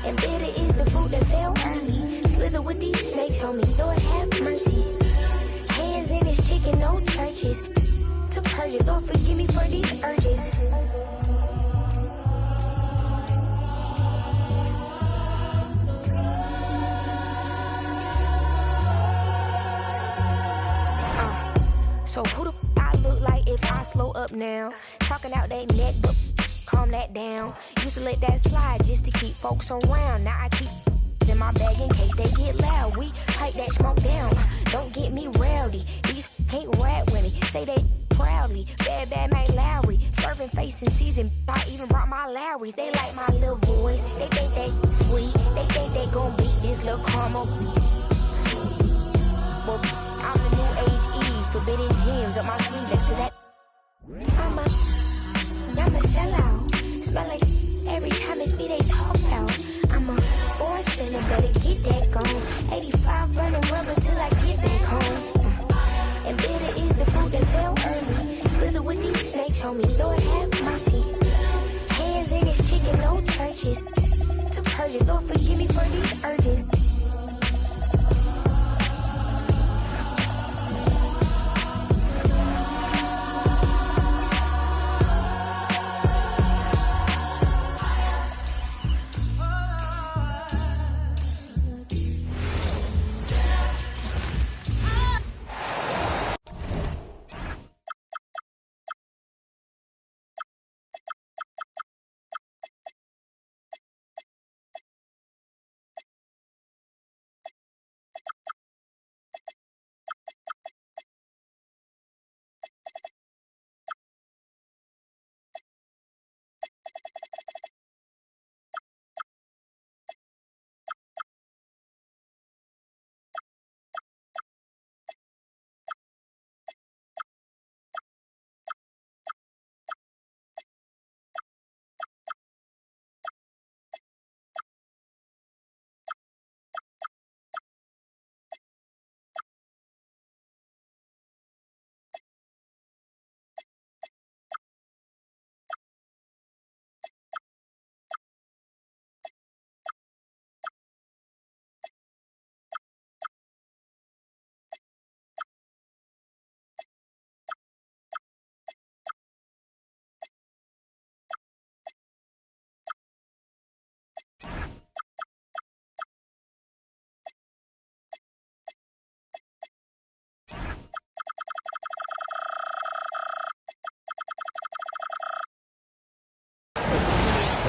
[SPEAKER 10] And bitter is the food that fell early. Slither with these snakes on me, Lord have mercy. Hands in this chicken, no churches. To purge it, Lord forgive me for these urges. So who the I look like if I slow up now? Talking out that neck, but calm that down. Used to let that slide just to keep folks around. Now I keep in my bag in case they get loud. We pipe that smoke down. Don't get me rowdy. These can't rap with me. Say they proudly. Bad Mike Lowry. Serving face in season. I even brought my Lowrys. They like my little voice. They think they sweet. They think they gon' beat this little caramel. Well, I'm the new age Eve. Forbidden gems up my sleeve next to that. I'm a sellout. Smell like every time it's me they talk out. I'm a born sinner, better get that gone. 85 burning rubber till I get back home. And bitter is the food that fell early. Slither with these snakes on me, Lord have mercy. Hands in this chicken, no churches. To purge it, Lord forgive me for these urges.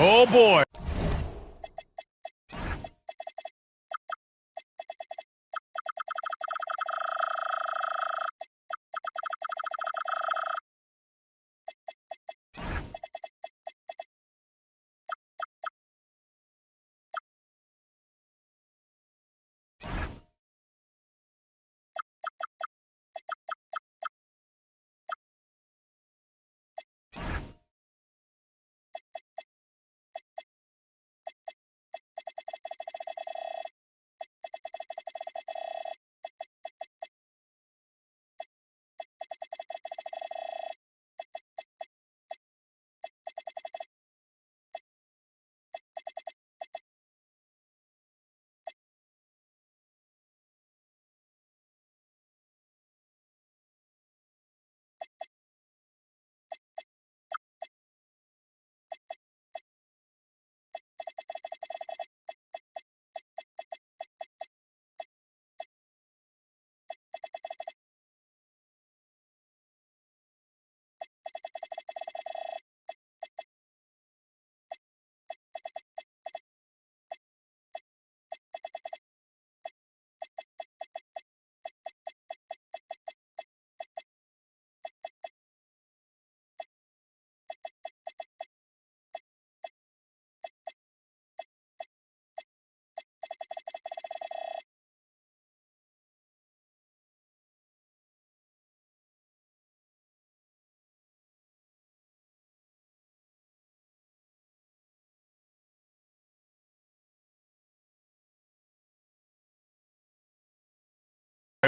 [SPEAKER 1] Oh, boy.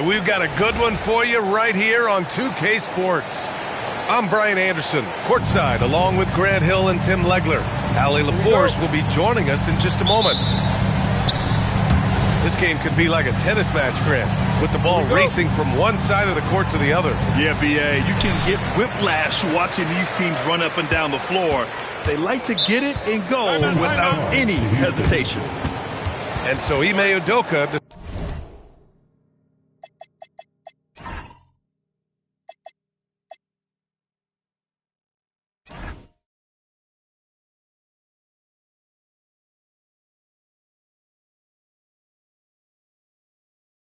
[SPEAKER 1] And we've got a good one for you right here on 2K Sports. I'm Brian Anderson, courtside, along with Grant Hill and Tim Legler. Allie LaForce will be joining us in just a moment. This game could be like a tennis match, Grant, with the ball racing from one side of the court to the other.
[SPEAKER 2] Yeah, B.A., you can get whiplash watching these teams run up and down the floor. They like to get it and go without any hesitation.
[SPEAKER 1] And so Ime Udoka...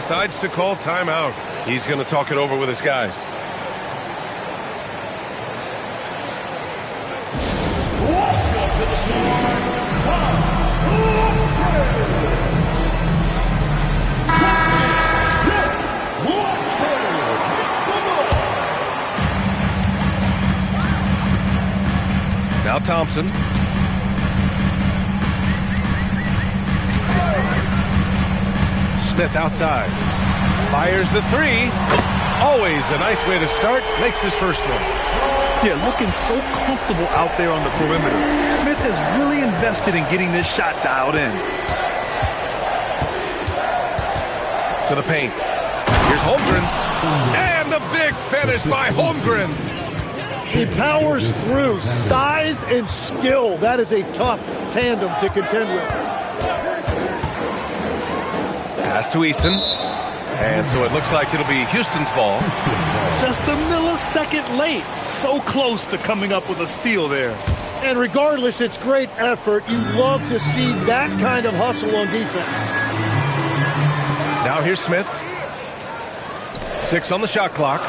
[SPEAKER 1] decides to call timeout. He's going to talk it over with his guys. Now Thompson. Smith outside. Fires the three. Always a nice way to start. Makes his first one.
[SPEAKER 2] Yeah, looking so comfortable out there on the perimeter. Smith has really invested in getting this shot dialed in.
[SPEAKER 1] To the paint. Here's Holmgren. And the big finish by Holmgren.
[SPEAKER 11] He powers through. Size and skill. That is a tough tandem to contend with.
[SPEAKER 1] Pass to Easton. And so it looks like it'll be Houston's ball.
[SPEAKER 2] Just a millisecond late. So close to coming up with a steal there.
[SPEAKER 11] And regardless, it's great effort. You love to see that kind of hustle on defense.
[SPEAKER 1] Now here's Smith. 6 on the shot clock.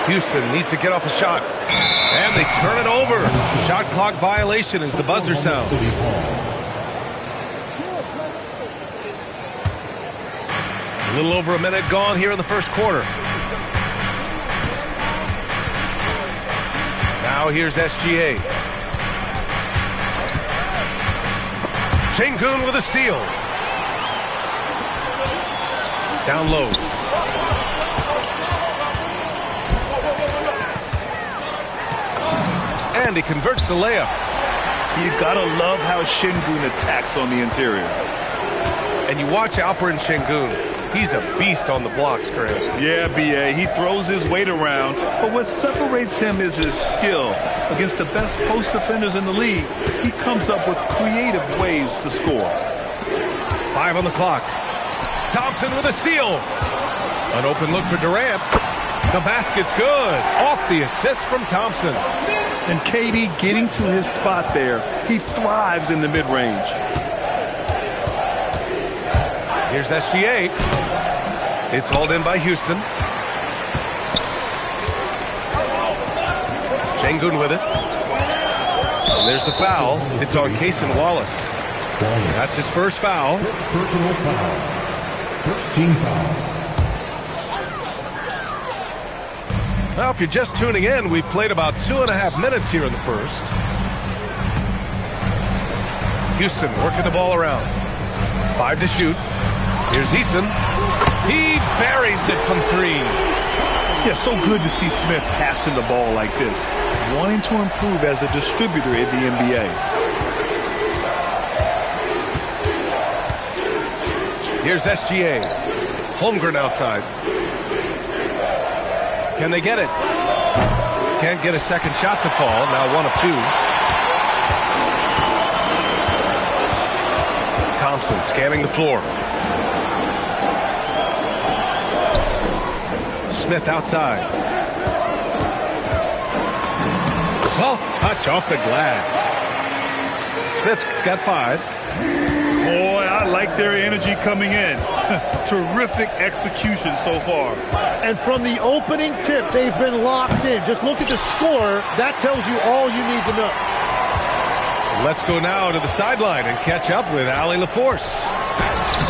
[SPEAKER 1] Houston needs to get off a shot. And they turn it over. Shot clock violation as the buzzer sounds. A little over a minute gone here in the first quarter. Now here's SGA. Sengun with a steal. Down low. And he converts the layup.
[SPEAKER 2] You gotta love how Sengun attacks on the interior.
[SPEAKER 1] And you watch Alperen Sengun. He's a beast on the blocks, Grant.
[SPEAKER 2] Yeah, B.A., he throws his weight around, but what separates him is his skill. Against the best post defenders in the league, he comes up with creative ways to score.
[SPEAKER 1] 5 on the clock. Thompson with a steal. An open look for Durant. The basket's good. Off the assist from Thompson.
[SPEAKER 2] And KD getting to his spot there. He thrives in the mid-range.
[SPEAKER 1] Here's SGA. It's hauled in by Houston. Sengun with it. And there's the foul. It's on Cason Wallace. That's his first foul.
[SPEAKER 5] Personal foul. First team foul.
[SPEAKER 1] Well, if you're just tuning in, we've played about 2.5 minutes here in the first. Houston working the ball around. 5 to shoot. Here's Easton. He buries it from 3.
[SPEAKER 2] Yeah, so good to see Smith passing the ball like this, wanting to improve as a distributor in the NBA.
[SPEAKER 1] Here's SGA. Holmgren outside. Can they get it? Can't get a second shot to fall. Now 1 of 2. Thompson scanning the floor. Smith outside. Soft touch off the glass. Smith's got 5.
[SPEAKER 2] Boy, I like their energy coming in. Terrific execution so far.
[SPEAKER 11] And from the opening tip, they've been locked in. Just look at the score. That tells you all you need to know.
[SPEAKER 1] Let's go now to the sideline and catch up with Allie LaForce.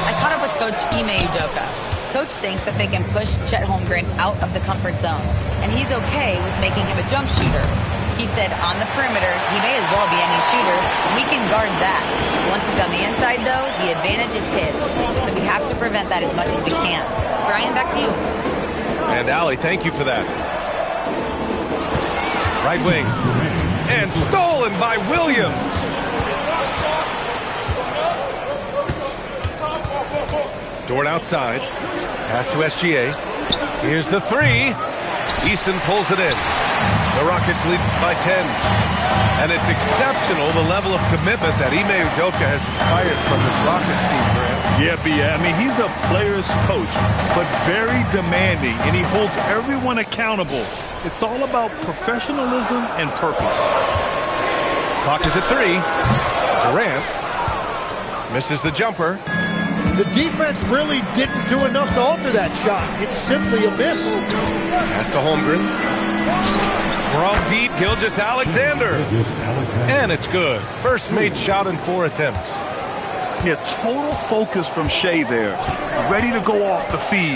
[SPEAKER 4] I caught up with Coach Ime Udoka. Coach thinks that they can push Chet Holmgren out of the comfort zones, and he's okay with making him a jump shooter. He said on the perimeter, he may as well be any shooter. We can guard that. Once he's on the inside, though, the advantage is his. So we have to prevent that as much as we can. Brian, back to you.
[SPEAKER 1] And Allie, thank you for that. Right wing. And stolen by Williams. Dort outside. Pass to SGA. Here's the three. Eason pulls it in. The Rockets lead by 10. And it's exceptional, the level of commitment that Ime Udoka has inspired from this Rockets team, Grant.
[SPEAKER 2] Yeah, I mean, he's a player's coach, but very demanding, and he holds everyone accountable. It's all about professionalism and purpose.
[SPEAKER 1] Clock is at 3. Durant misses the jumper.
[SPEAKER 11] The defense really didn't do enough to alter that shot. It's simply a miss.
[SPEAKER 1] Pass to Holmgren. From deep, Gilgeous-Alexander. And it's good. First made shot in 4 attempts.
[SPEAKER 2] Yeah, total focus from Shea there. Ready to go off the feed.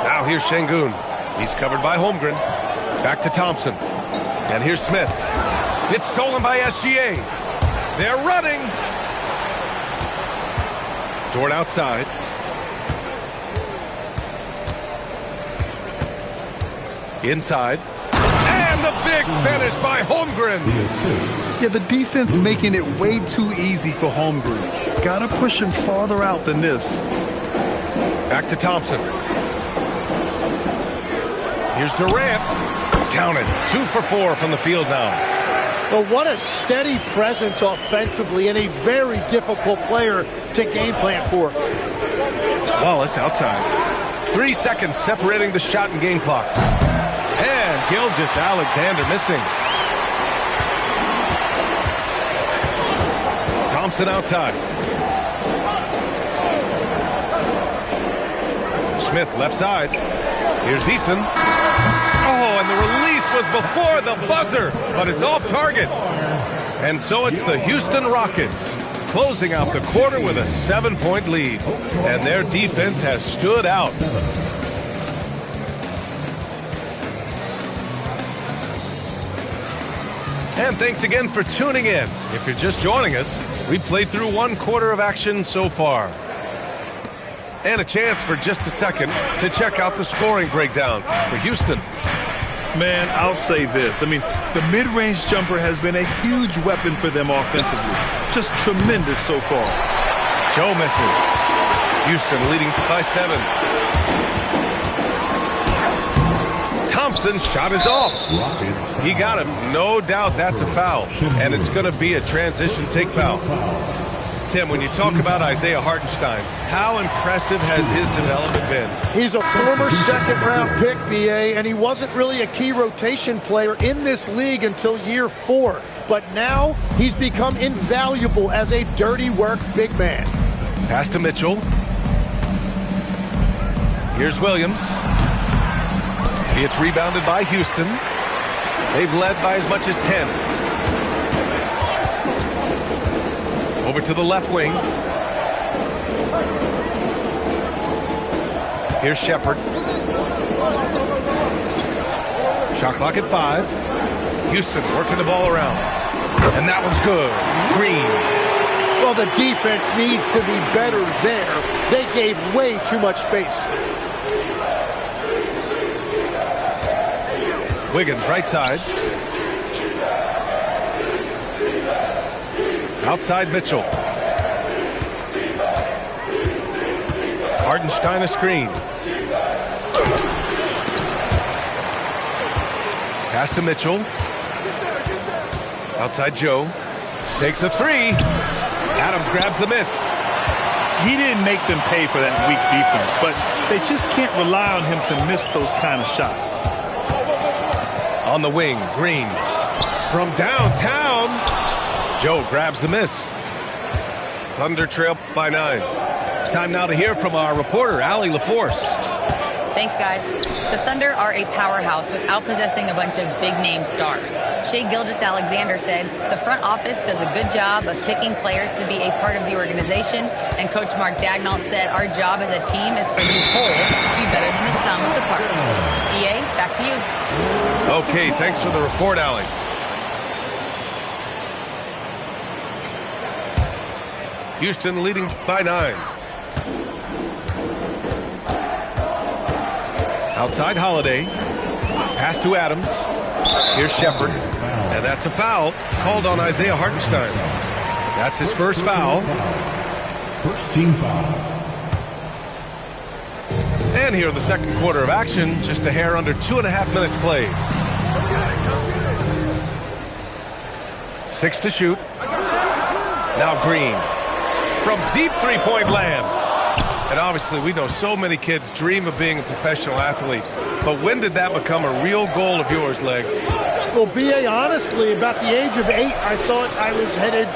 [SPEAKER 1] Now here's Şengün. He's covered by Holmgren. Back to Thompson. And here's Smith. It's stolen by SGA. They're running. Dort outside. Inside. And the big finish by Holmgren.
[SPEAKER 2] Yeah, the defense making it way too easy for Holmgren. Gotta push him farther out than this.
[SPEAKER 1] Back to Thompson. Here's Durant. Counted. 2 for 4 from the field now.
[SPEAKER 11] But what a steady presence offensively and a very difficult player to game plan for.
[SPEAKER 1] Wallace outside. 3 seconds separating the shot and game clock. And Gilgeous-Alexander missing. Thompson outside. Smith left side. Here's Eason. Oh, and the release was before the buzzer, but it's off target. And so it's the Houston Rockets closing out the quarter with a 7-point lead. And their defense has stood out. And thanks again for tuning in. If you're just joining us, we played through 1 quarter of action so far. And a chance for just a second to check out the scoring breakdown for Houston.
[SPEAKER 2] Man, I'll say this. I mean, the mid-range jumper has been a huge weapon for them offensively. Just tremendous so far.
[SPEAKER 1] Joe misses. Houston leading by 7. Thompson's shot is off. He got him. No doubt that's a foul. And it's going to be a transition take foul. Tim, when you talk about Isaiah Hartenstein, how impressive has his development been?
[SPEAKER 11] He's a former second-round pick, BA, and he wasn't really a key rotation player in this league until year 4. But now he's become invaluable as a dirty work big man.
[SPEAKER 1] Pass to Mitchell. Here's Williams. It's rebounded by Houston. They've led by as much as 10. Over to the left wing. Here's Shepherd. Shot clock at 5. Houston working the ball around. And that one's good. Green.
[SPEAKER 11] Well, the defense needs to be better there. They gave way too much space.
[SPEAKER 1] Wiggins right side. Outside Mitchell. Hartenstein a screen. Pass to Mitchell. Outside Joe. Takes a 3. Adams grabs the miss.
[SPEAKER 2] He didn't make them pay for that weak defense, but they just can't rely on him to miss those kind of shots.
[SPEAKER 1] On the wing, Green. From downtown. Joe grabs the miss. Thunder trail by 9. Time now to hear from our reporter, Allie LaForce.
[SPEAKER 4] Thanks, guys. The Thunder are a powerhouse without possessing a bunch of big-name stars. Shai Gilgeous-Alexander said the front office does a good job of picking players to be a part of the organization, and Coach Mark Daigneault said our job as a team is for the whole to be better than the sum of the parts. EA, back back to you.
[SPEAKER 1] Okay, thanks for the report, Allie. Houston leading by 9. Outside Holiday. Pass to Adams. Here's Shepard. And that's a foul called on Isaiah Hartenstein. That's his first foul.
[SPEAKER 5] First team foul.
[SPEAKER 1] And here in the second quarter of action, just a hair under 2.5 minutes played. 6 to shoot. Now Green. From deep three-point land. And obviously, we know so many kids dream of being a professional athlete. But when did that become a real goal of yours, Legs?
[SPEAKER 11] Well, B.A., honestly, about the age of 8, I thought I was headed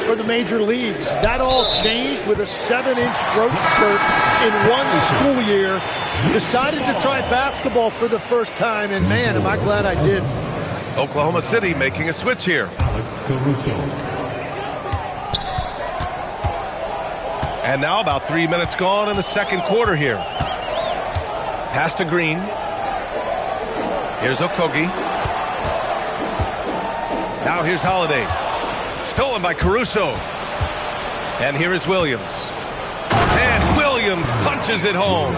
[SPEAKER 11] for the major leagues. That all changed with a 7-inch growth spurt in one school year. Decided to try basketball for the first time, and man, am I glad I did.
[SPEAKER 1] Oklahoma City making a switch here.
[SPEAKER 5] Alex Caruso.
[SPEAKER 1] And now about 3 minutes gone in the second quarter here. Pass to Green. Here's Okogie. Now here's Holiday. Stolen by Caruso. And here is Williams. And Williams punches it home.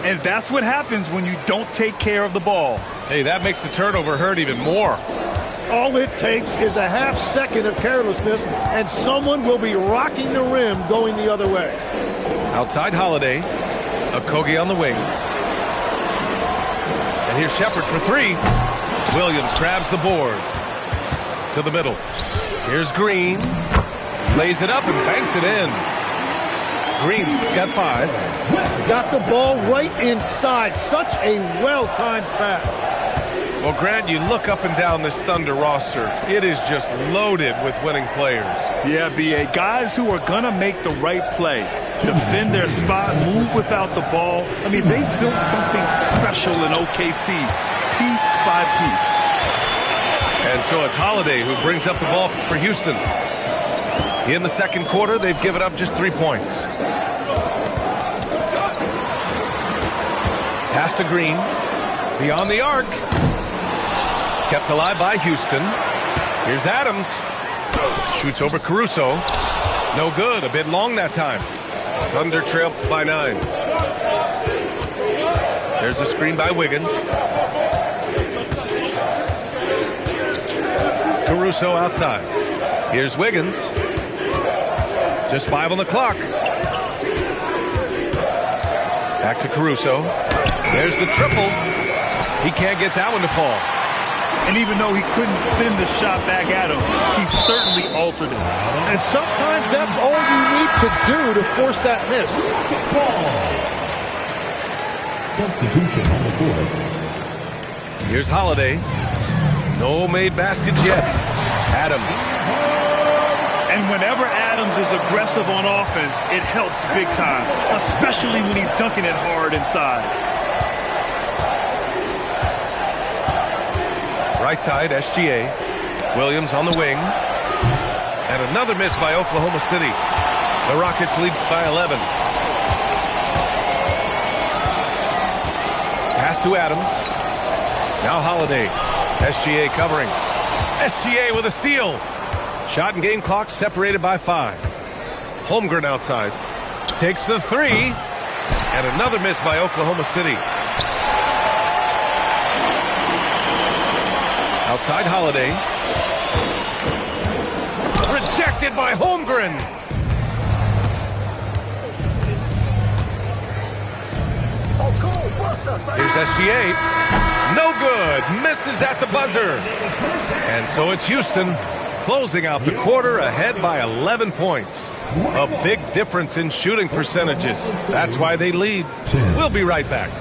[SPEAKER 2] And that's what happens when you don't take care of the ball.
[SPEAKER 1] Hey, that makes the turnover hurt even more.
[SPEAKER 11] All it takes is a half second of carelessness, and someone will be rocking the rim going the other way.
[SPEAKER 1] Outside Holiday. Okogie on the wing. And here's Shepard for 3. Williams grabs the board. To the middle. Here's Green. Lays it up and banks it in. Green's got 5.
[SPEAKER 11] Got the ball right inside. Such a well-timed pass.
[SPEAKER 1] Well, Grant, you look up and down this Thunder roster. It is just loaded with winning players.
[SPEAKER 2] Yeah, B.A. Guys who are going to make the right play. Defend their spot, move without the ball. I mean, they've built something special in OKC. Piece by piece.
[SPEAKER 1] And so it's Holiday who brings up the ball for Houston. In the second quarter, they've given up just 3 points. Pass to Green. Beyond the arc. Kept alive by Houston. Here's Adams. Shoots over Caruso. No good. A bit long that time. Thunder trail by 9. There's a screen by Wiggins. Caruso outside. Here's Wiggins. Just 5 on the clock. Back to Caruso. There's the triple. He can't get that one to fall.
[SPEAKER 2] And even though he couldn't send the shot back at him, he certainly altered it.
[SPEAKER 11] And sometimes that's all you need to do to force that miss.
[SPEAKER 5] Substitution on the court.
[SPEAKER 1] Here's Holiday. No made baskets yet. Adams.
[SPEAKER 2] And whenever Adams is aggressive on offense, it helps big time, especially when he's dunking it hard inside.
[SPEAKER 1] Right side, SGA. Williams on the wing. And another miss by Oklahoma City. The Rockets lead by 11. Pass to Adams. Now Holiday. SGA covering. SGA with a steal. Shot and game clock separated by 5. Holmgren outside. Takes the 3. And another miss by Oklahoma City. Outside Holiday. Rejected by Holmgren. Here's SGA. No good. Misses at the buzzer. And so it's Houston closing out the quarter ahead by 11 points. A big difference in shooting percentages. That's why they lead. We'll be right back.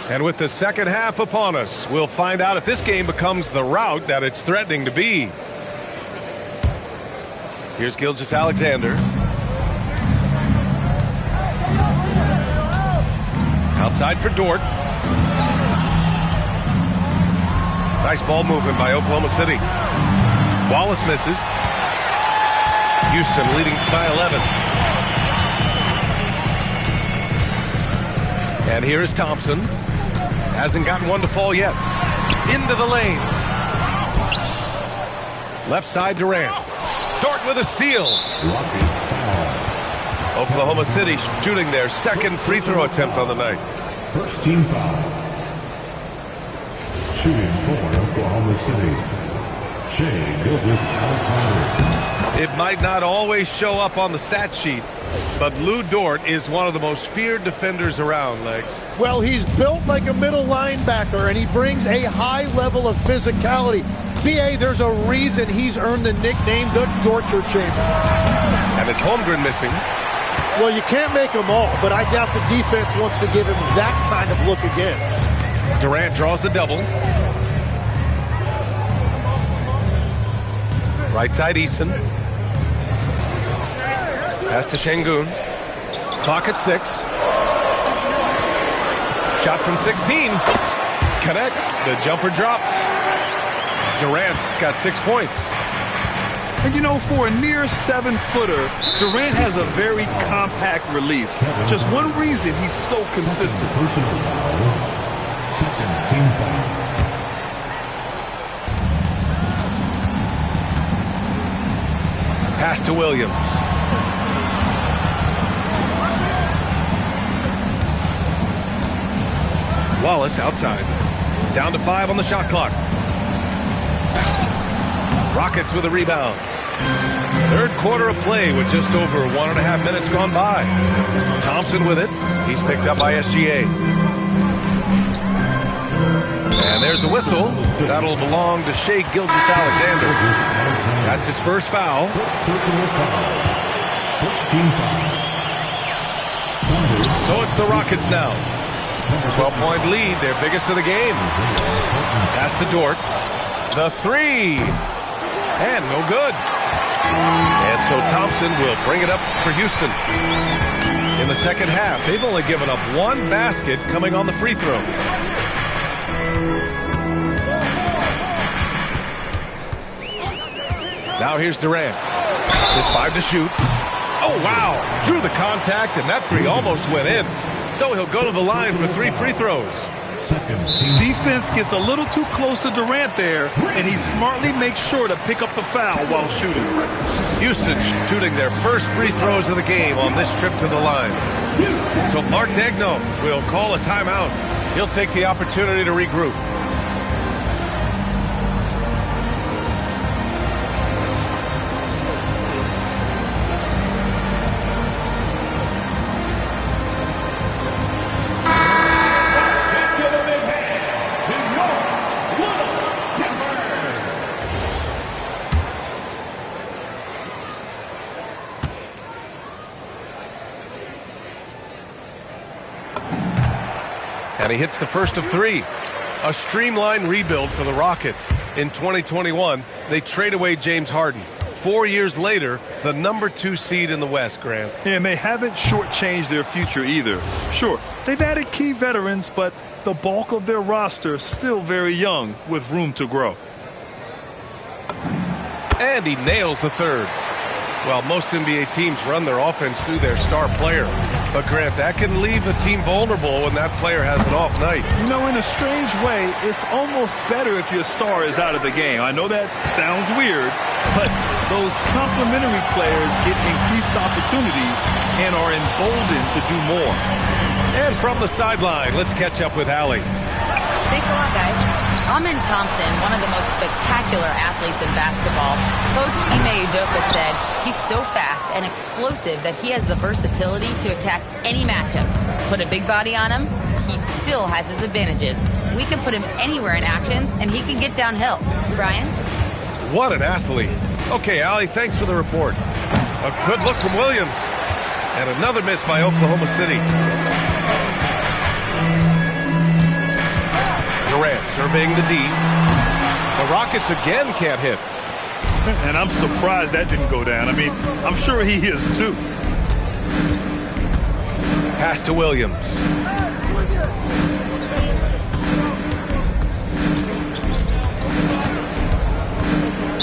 [SPEAKER 1] And with the second half upon us, we'll find out if this game becomes the rout that it's threatening to be. Here's Gilgeous-Alexander. Outside for Dort. Nice ball movement by Oklahoma City. Wallace misses. Houston leading by 11. And here is Thompson. Hasn't gotten one to fall yet. Into the lane. Left side Durant. Dort with a steal. Oklahoma City shooting their second free throw attempt on the night.
[SPEAKER 5] First team foul. Shooting for Oklahoma City, Shai Gilgeous-Alexander.
[SPEAKER 1] It might not always show up on the stat sheet, but Lou Dort is one of the most feared defenders around, Legs.
[SPEAKER 11] Well, he's built like a middle linebacker, and he brings a high level of physicality. B.A., there's a reason he's earned the nickname the Torture Chamber.
[SPEAKER 1] And it's Holmgren missing.
[SPEAKER 11] Well, you can't make them all, but I doubt the defense wants to give him that kind of look again.
[SPEAKER 1] Durant draws the double. Right side Eason. Pass to Şengün. Clock at 6. Shot from 16. Connects. The jumper drops. Durant's got 6 points.
[SPEAKER 2] And you know, for a near 7-footer, Durant has a very compact release. Just one reason he's so consistent.
[SPEAKER 5] Personal foul. Second team foul.
[SPEAKER 1] Pass to Williams. Wallace outside. Down to 5 on the shot clock. Rockets with a rebound. Third quarter of play with just over 1.5 minutes gone by. Thompson with it. He's picked up by SGA. And there's a whistle. That'll belong to Shai Gilgeous-Alexander. That's his first foul. So it's the Rockets now. 12-point lead, their biggest of the game. Pass to Dort. The 3. And no good. And so Thompson will bring it up for Houston. In the second half, they've only given up 1 basket coming on the free throw. Now here's Durant. His 5 to shoot. Oh, wow. Drew the contact, and that 3 almost went in. So he'll go to the line for 3 free throws.
[SPEAKER 2] Defense gets a little too close to Durant there, and he smartly makes sure to pick up the foul while shooting.
[SPEAKER 1] Houston shooting their first free throws of the game on this trip to the line. So Mark Daigneault will call a timeout. He'll take the opportunity to regroup. And he hits the first of 3. A streamlined rebuild for the Rockets. In 2021, they trade away James Harden. 4 years later, the number 2 seed in the West, Grant.
[SPEAKER 2] And they haven't shortchanged their future either. Sure, they've added key veterans, but the bulk of their roster is still very young with room to grow.
[SPEAKER 1] And he nails the 3rd. Well, most NBA teams run their offense through their star player. But, Grant, that can leave the team vulnerable when that player has an off night.
[SPEAKER 2] You know, in a strange way, it's almost better if your star is out of the game. I know that sounds weird, but those complementary players get increased opportunities and are emboldened to do more.
[SPEAKER 1] And from the sideline, let's catch up with Allie.
[SPEAKER 4] Thanks a lot, guys. Amen Thompson, one of the most spectacular athletes in basketball. Coach Ime Udoka said he's so fast and explosive that he has the versatility to attack any matchup. Put a big body on him, he still has his advantages. We can put him anywhere in actions, and he can get downhill. Brian?
[SPEAKER 1] What an athlete. Okay, Allie, thanks for the report. A good look from Williams. And another miss by Oklahoma City. Durant surveying the D. The Rockets again can't hit.
[SPEAKER 2] And I'm surprised that didn't go down. I mean, I'm sure he is too.
[SPEAKER 1] Pass to Williams.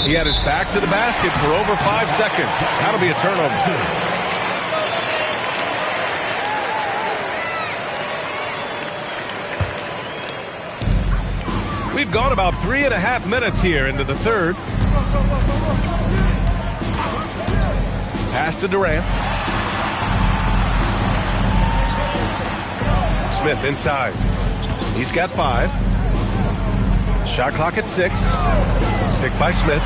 [SPEAKER 1] He had his back to the basket for over 5 seconds. That'll be a turnover. We've gone about 3.5 minutes here into the third. Pass to Durant. Smith inside. He's got 5. Shot clock at 6. Picked by Smith.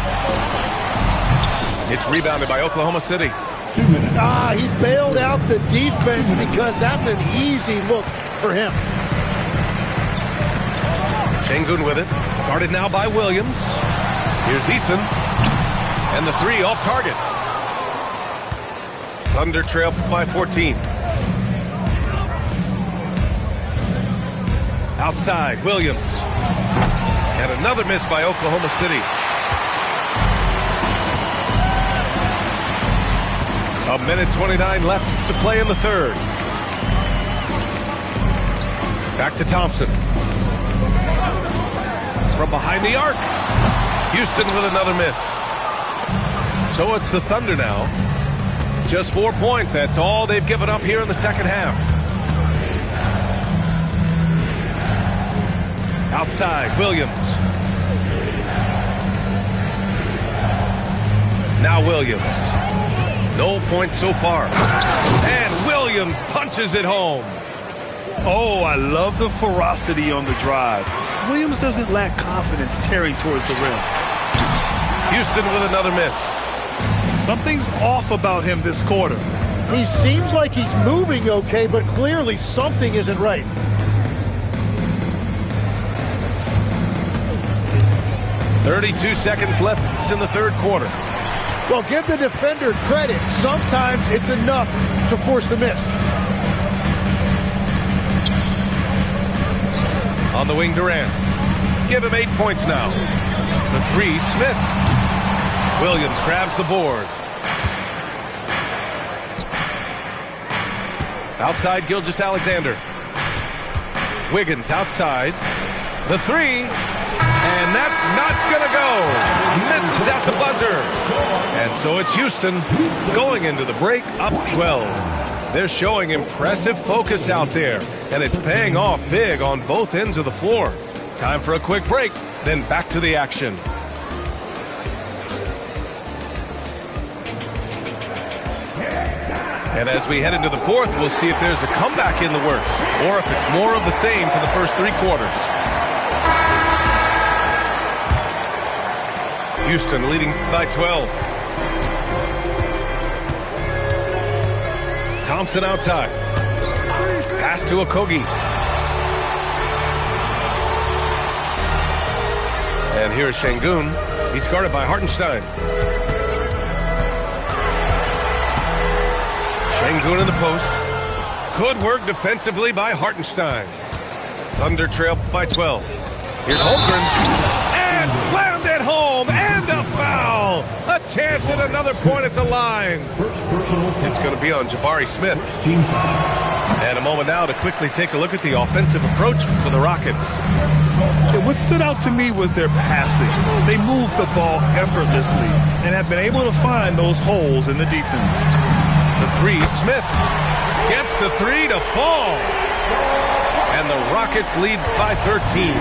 [SPEAKER 1] It's rebounded by Oklahoma City.
[SPEAKER 11] He bailed out the defense because that's an easy look for him.
[SPEAKER 1] Şengün with it. Guarded now by Williams. Here's Easton. And the 3 off target. Thunder trail by 14. Outside, Williams. And another miss by Oklahoma City. A minute 29 left to play in the third. Back to Thompson. From behind the arc. Houston with another miss. So it's the Thunder now. Just 4 points. That's all they've given up here in the second half. Outside, Williams. Now Williams. No points so far. And Williams punches it home.
[SPEAKER 2] Oh, I love the ferocity on the drive. Williams doesn't lack confidence tearing towards the rim.
[SPEAKER 1] Houston with another miss.
[SPEAKER 2] Something's off about him this quarter.
[SPEAKER 11] He seems like he's moving okay, but clearly something isn't right.
[SPEAKER 1] .32 seconds left in the third quarter.
[SPEAKER 11] Well, give the defender credit. Sometimes it's enough to force the miss.
[SPEAKER 1] On the wing, Durant. Give him 8 points now. The 3, Smith. Williams grabs the board. Outside, Gilgeous-Alexander. Wiggins outside. The 3. And that's not going to go. Misses at the buzzer. And so it's Houston going into the break up 12. They're showing impressive focus out there, and it's paying off big on both ends of the floor. Time for a quick break, then back to the action. And as we head into the fourth, we'll see if there's a comeback in the works, or if it's more of the same for the first 3 quarters. Houston leading by 12. Thompson outside. Pass to Okogie. And here's Şengün. He's guarded by Hartenstein. Şengün in the post. Good work defensively by Hartenstein. Thunder trail by 12. Here's Holmgren. And slammed it home. And a foul. A chance at another point at the line. It's going to be on Jabari Smith. And a moment now to quickly take a look at the offensive approach for the Rockets.
[SPEAKER 2] What stood out to me was their passing. They moved the ball effortlessly and have been able to find those holes in the defense.
[SPEAKER 1] The 3, Smith gets the 3 to fall. And the Rockets lead by 13.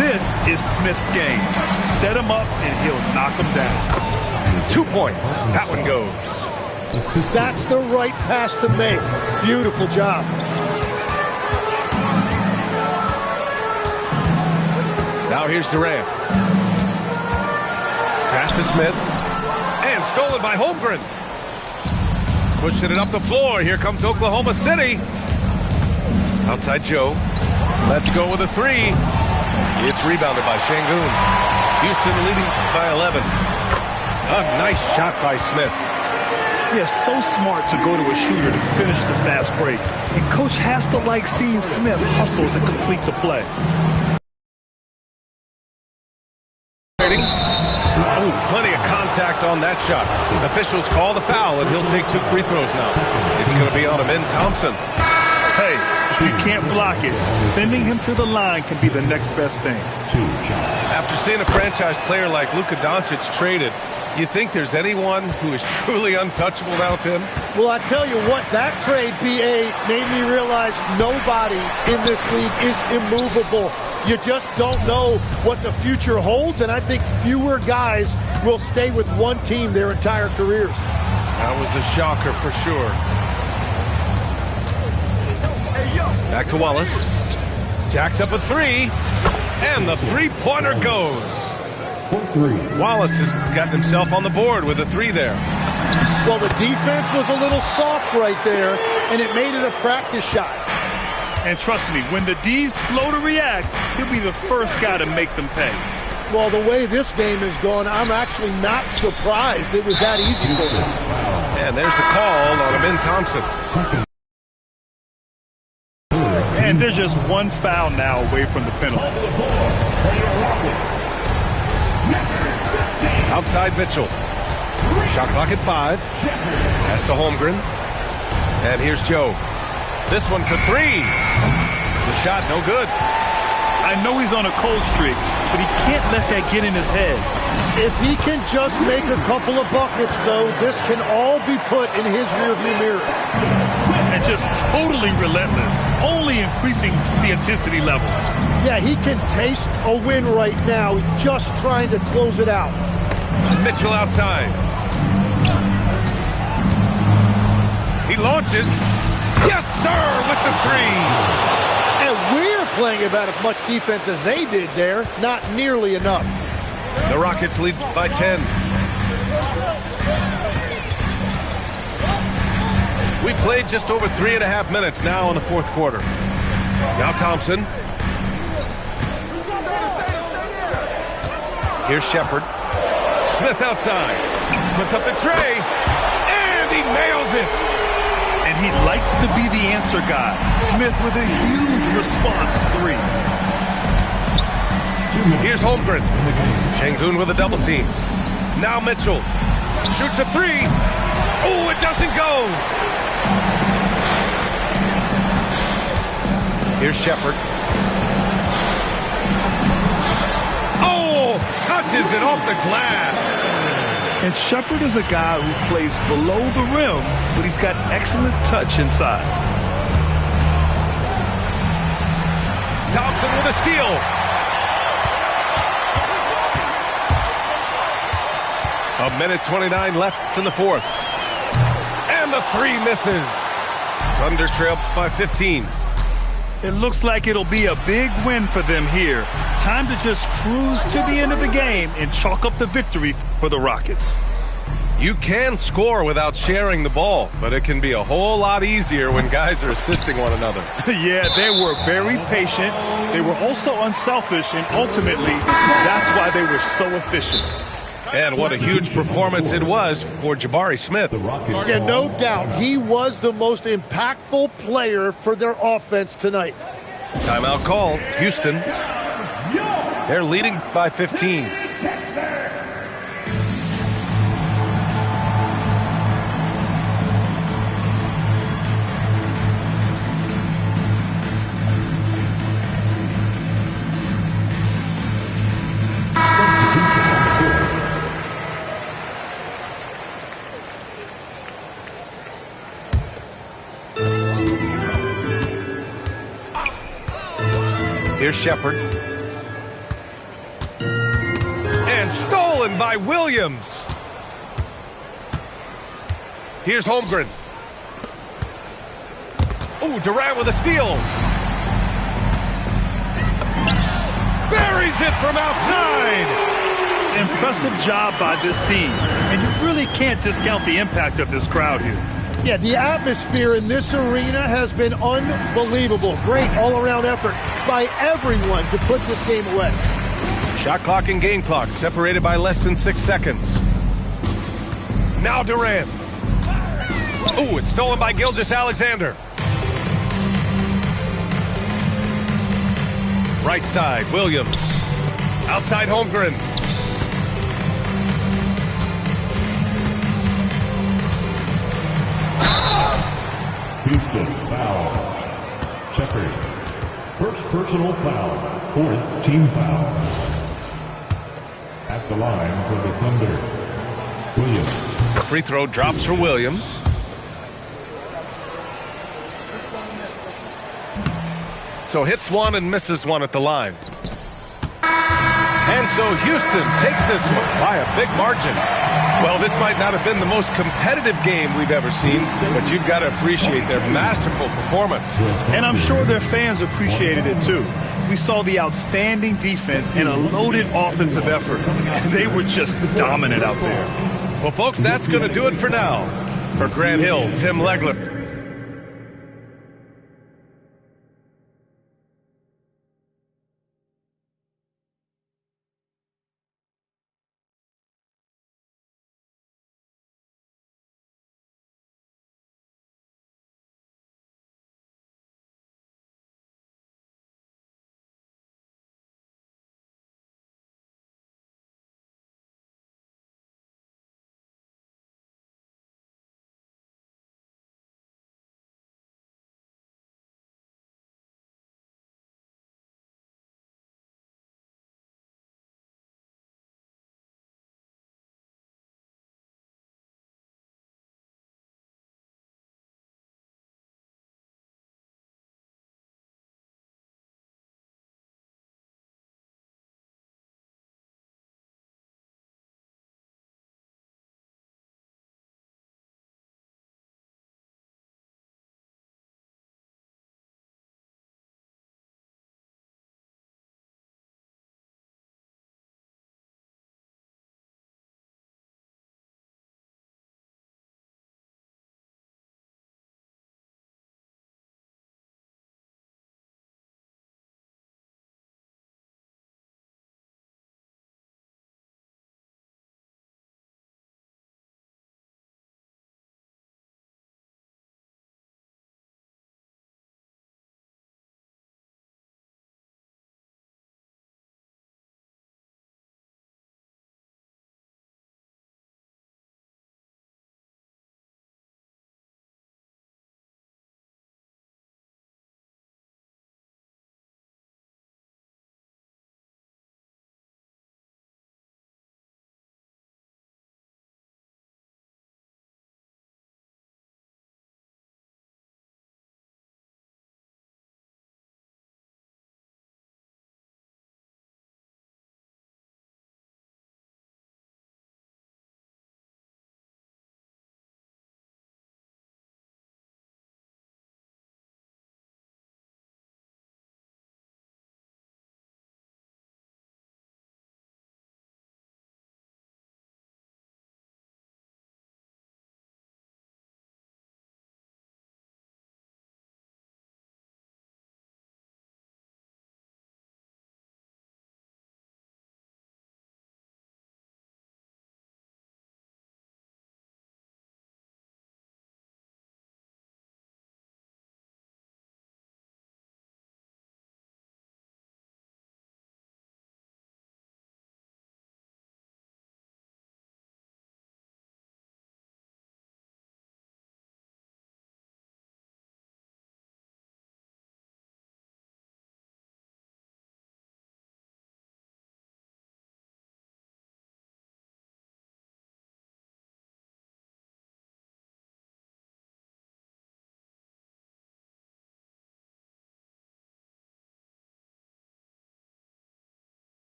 [SPEAKER 2] This is Smith's game. Set him up and he'll knock him down.
[SPEAKER 1] 2 points. That one goes.
[SPEAKER 11] That's the right pass to make. Beautiful job.
[SPEAKER 1] Now here's Durant. Pass to Smith. And stolen by Holmgren. Pushing it up the floor. Here comes Oklahoma City. Outside Joe. Let's go with a 3. It's rebounded by Şengün. Houston leading by 11. A nice shot by Smith.
[SPEAKER 2] Yeah, so smart to go to a shooter to finish the fast break. And coach has to like seeing Smith hustle to complete the play.
[SPEAKER 1] Oh, plenty of contact on that shot. Officials call the foul, and he'll take 2 free throws now. It's going to be on Amen Thompson.
[SPEAKER 2] Hey, you can't block it. Sending him to the line can be the next best thing.
[SPEAKER 1] After seeing a franchise player like Luka Doncic traded, you think there's anyone who is truly untouchable now, Tim?
[SPEAKER 11] Well, I tell you what, that trade, BA, made me realize nobody in this league is immovable. You just don't know what the future holds, and I think fewer guys will stay with one team their entire careers.
[SPEAKER 1] That was a shocker for sure. Back to Wallace. Jacks up a three, and the three-pointer goes. Wallace has gotten himself on the board with a three there.
[SPEAKER 11] Well, the defense was a little soft right there, and it made it a practice shot.
[SPEAKER 2] And trust me, when the D's slow to react, he'll be the first guy to make them pay.
[SPEAKER 11] Well, the way this game has gone, I'm actually not surprised it was that easy for him.
[SPEAKER 1] And there's the call on Amin Thompson.
[SPEAKER 2] And there's just one foul now away from the penalty.
[SPEAKER 1] Outside Mitchell. Shot clock at 5. Pass to Holmgren. And here's Joe. This one for three. The shot no good.
[SPEAKER 2] I know he's on a cold streak, but he can't let that get in his head.
[SPEAKER 11] If he can just make a couple of buckets, though, this can all be put in his rearview mirror.
[SPEAKER 2] And just totally relentless, only increasing the intensity level.
[SPEAKER 11] Yeah, he can taste a win right now, just trying to close it out.
[SPEAKER 1] Mitchell outside. He launches. Yes, sir, with the three.
[SPEAKER 11] And we're playing about as much defense as they did there. Not nearly enough.
[SPEAKER 1] The Rockets lead by 10. We played just over 3.5 minutes now in the fourth quarter. Now Thompson. Here's Shepard. Smith outside. Puts up the tray. And he nails it.
[SPEAKER 2] And he likes to be the answer guy. Smith with a huge response three.
[SPEAKER 1] Here's Holmgren. Şengün with a double team. Now Mitchell. Shoots a three. Oh, it doesn't go. Here's Shepard. Oh, touches it off the glass.
[SPEAKER 2] And Shepard is a guy who plays below the rim, but he's got excellent touch inside.
[SPEAKER 1] Thompson with a steal. A minute 29 left in the fourth. And the three misses. Thunder trail by 15.
[SPEAKER 2] It looks like it'll be a big win for them here. Time to just cruise to the end of the game and chalk up the victory for the Rockets.
[SPEAKER 1] You can score without sharing the ball, but it can be a whole lot easier when guys are assisting one another.
[SPEAKER 2] Yeah, they were very patient. They were also unselfish, and ultimately, that's why they were so efficient.
[SPEAKER 1] And what a huge performance it was for Jabari Smith.
[SPEAKER 11] Yeah, no doubt. He was the most impactful player for their offense tonight.
[SPEAKER 1] Timeout call. Houston. They're leading by 15. Here's Shepard. And stolen by Williams. Here's Holmgren. Oh, Durant with a steal. Buries it from outside.
[SPEAKER 2] Impressive job by this team. And you really can't discount the impact of this crowd here.
[SPEAKER 11] Yeah, the atmosphere in this arena has been unbelievable. Great all-around effort by everyone to put this game away.
[SPEAKER 1] Shot clock and game clock separated by less than 6 seconds. Now Durant. Oh, it's stolen by Gilgeous-Alexander. Right side, Williams. Outside, Holmgren.
[SPEAKER 5] Houston foul. Shepard. First personal foul. Fourth team foul. the line for the Thunder, Williams.
[SPEAKER 1] The free throw drops for Williams. So hits one and misses one at the line. And so Houston takes this one by a big margin. Well, this might not have been the most competitive game we've ever seen, but you've got to appreciate their masterful performance.
[SPEAKER 2] And I'm sure their fans appreciated it too. We saw the outstanding defense and a loaded offensive effort. They were just dominant out there.
[SPEAKER 1] Well, folks, that's going to do it for now. For Grant Hill, Tim Legler.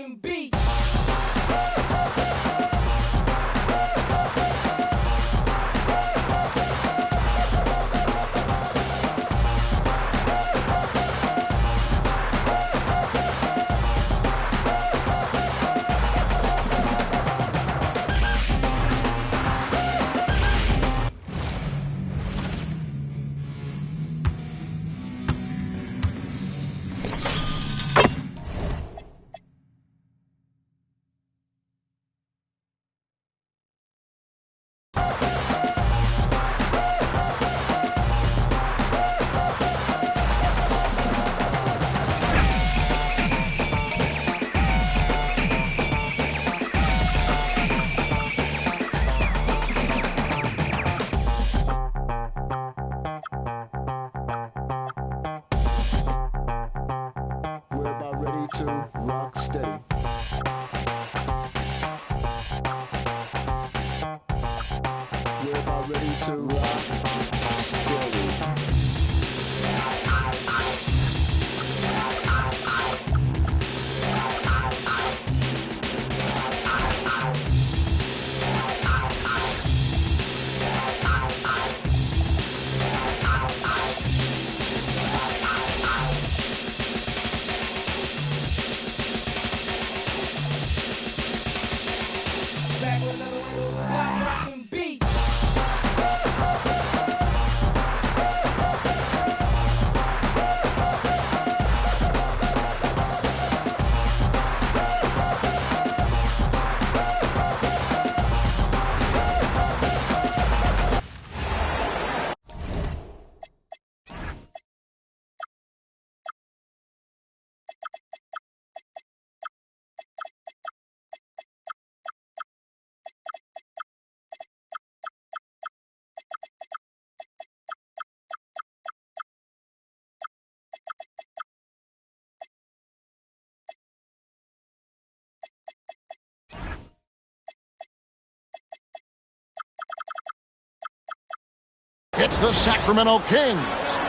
[SPEAKER 9] rockin' beat.
[SPEAKER 12] to rock steady. We're about ready to rock steady.
[SPEAKER 11] It's the Sacramento Kings.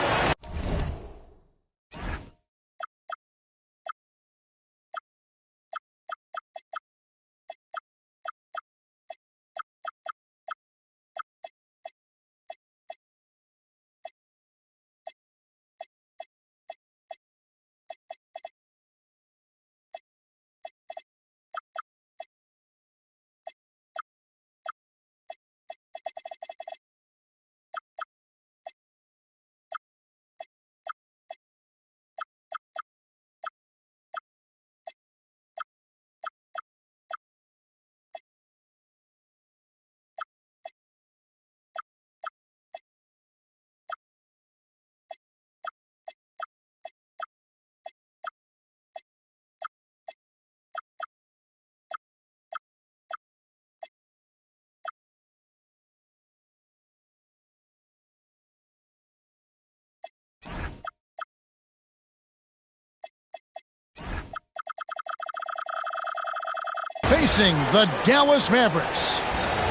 [SPEAKER 11] Facing the Dallas Mavericks.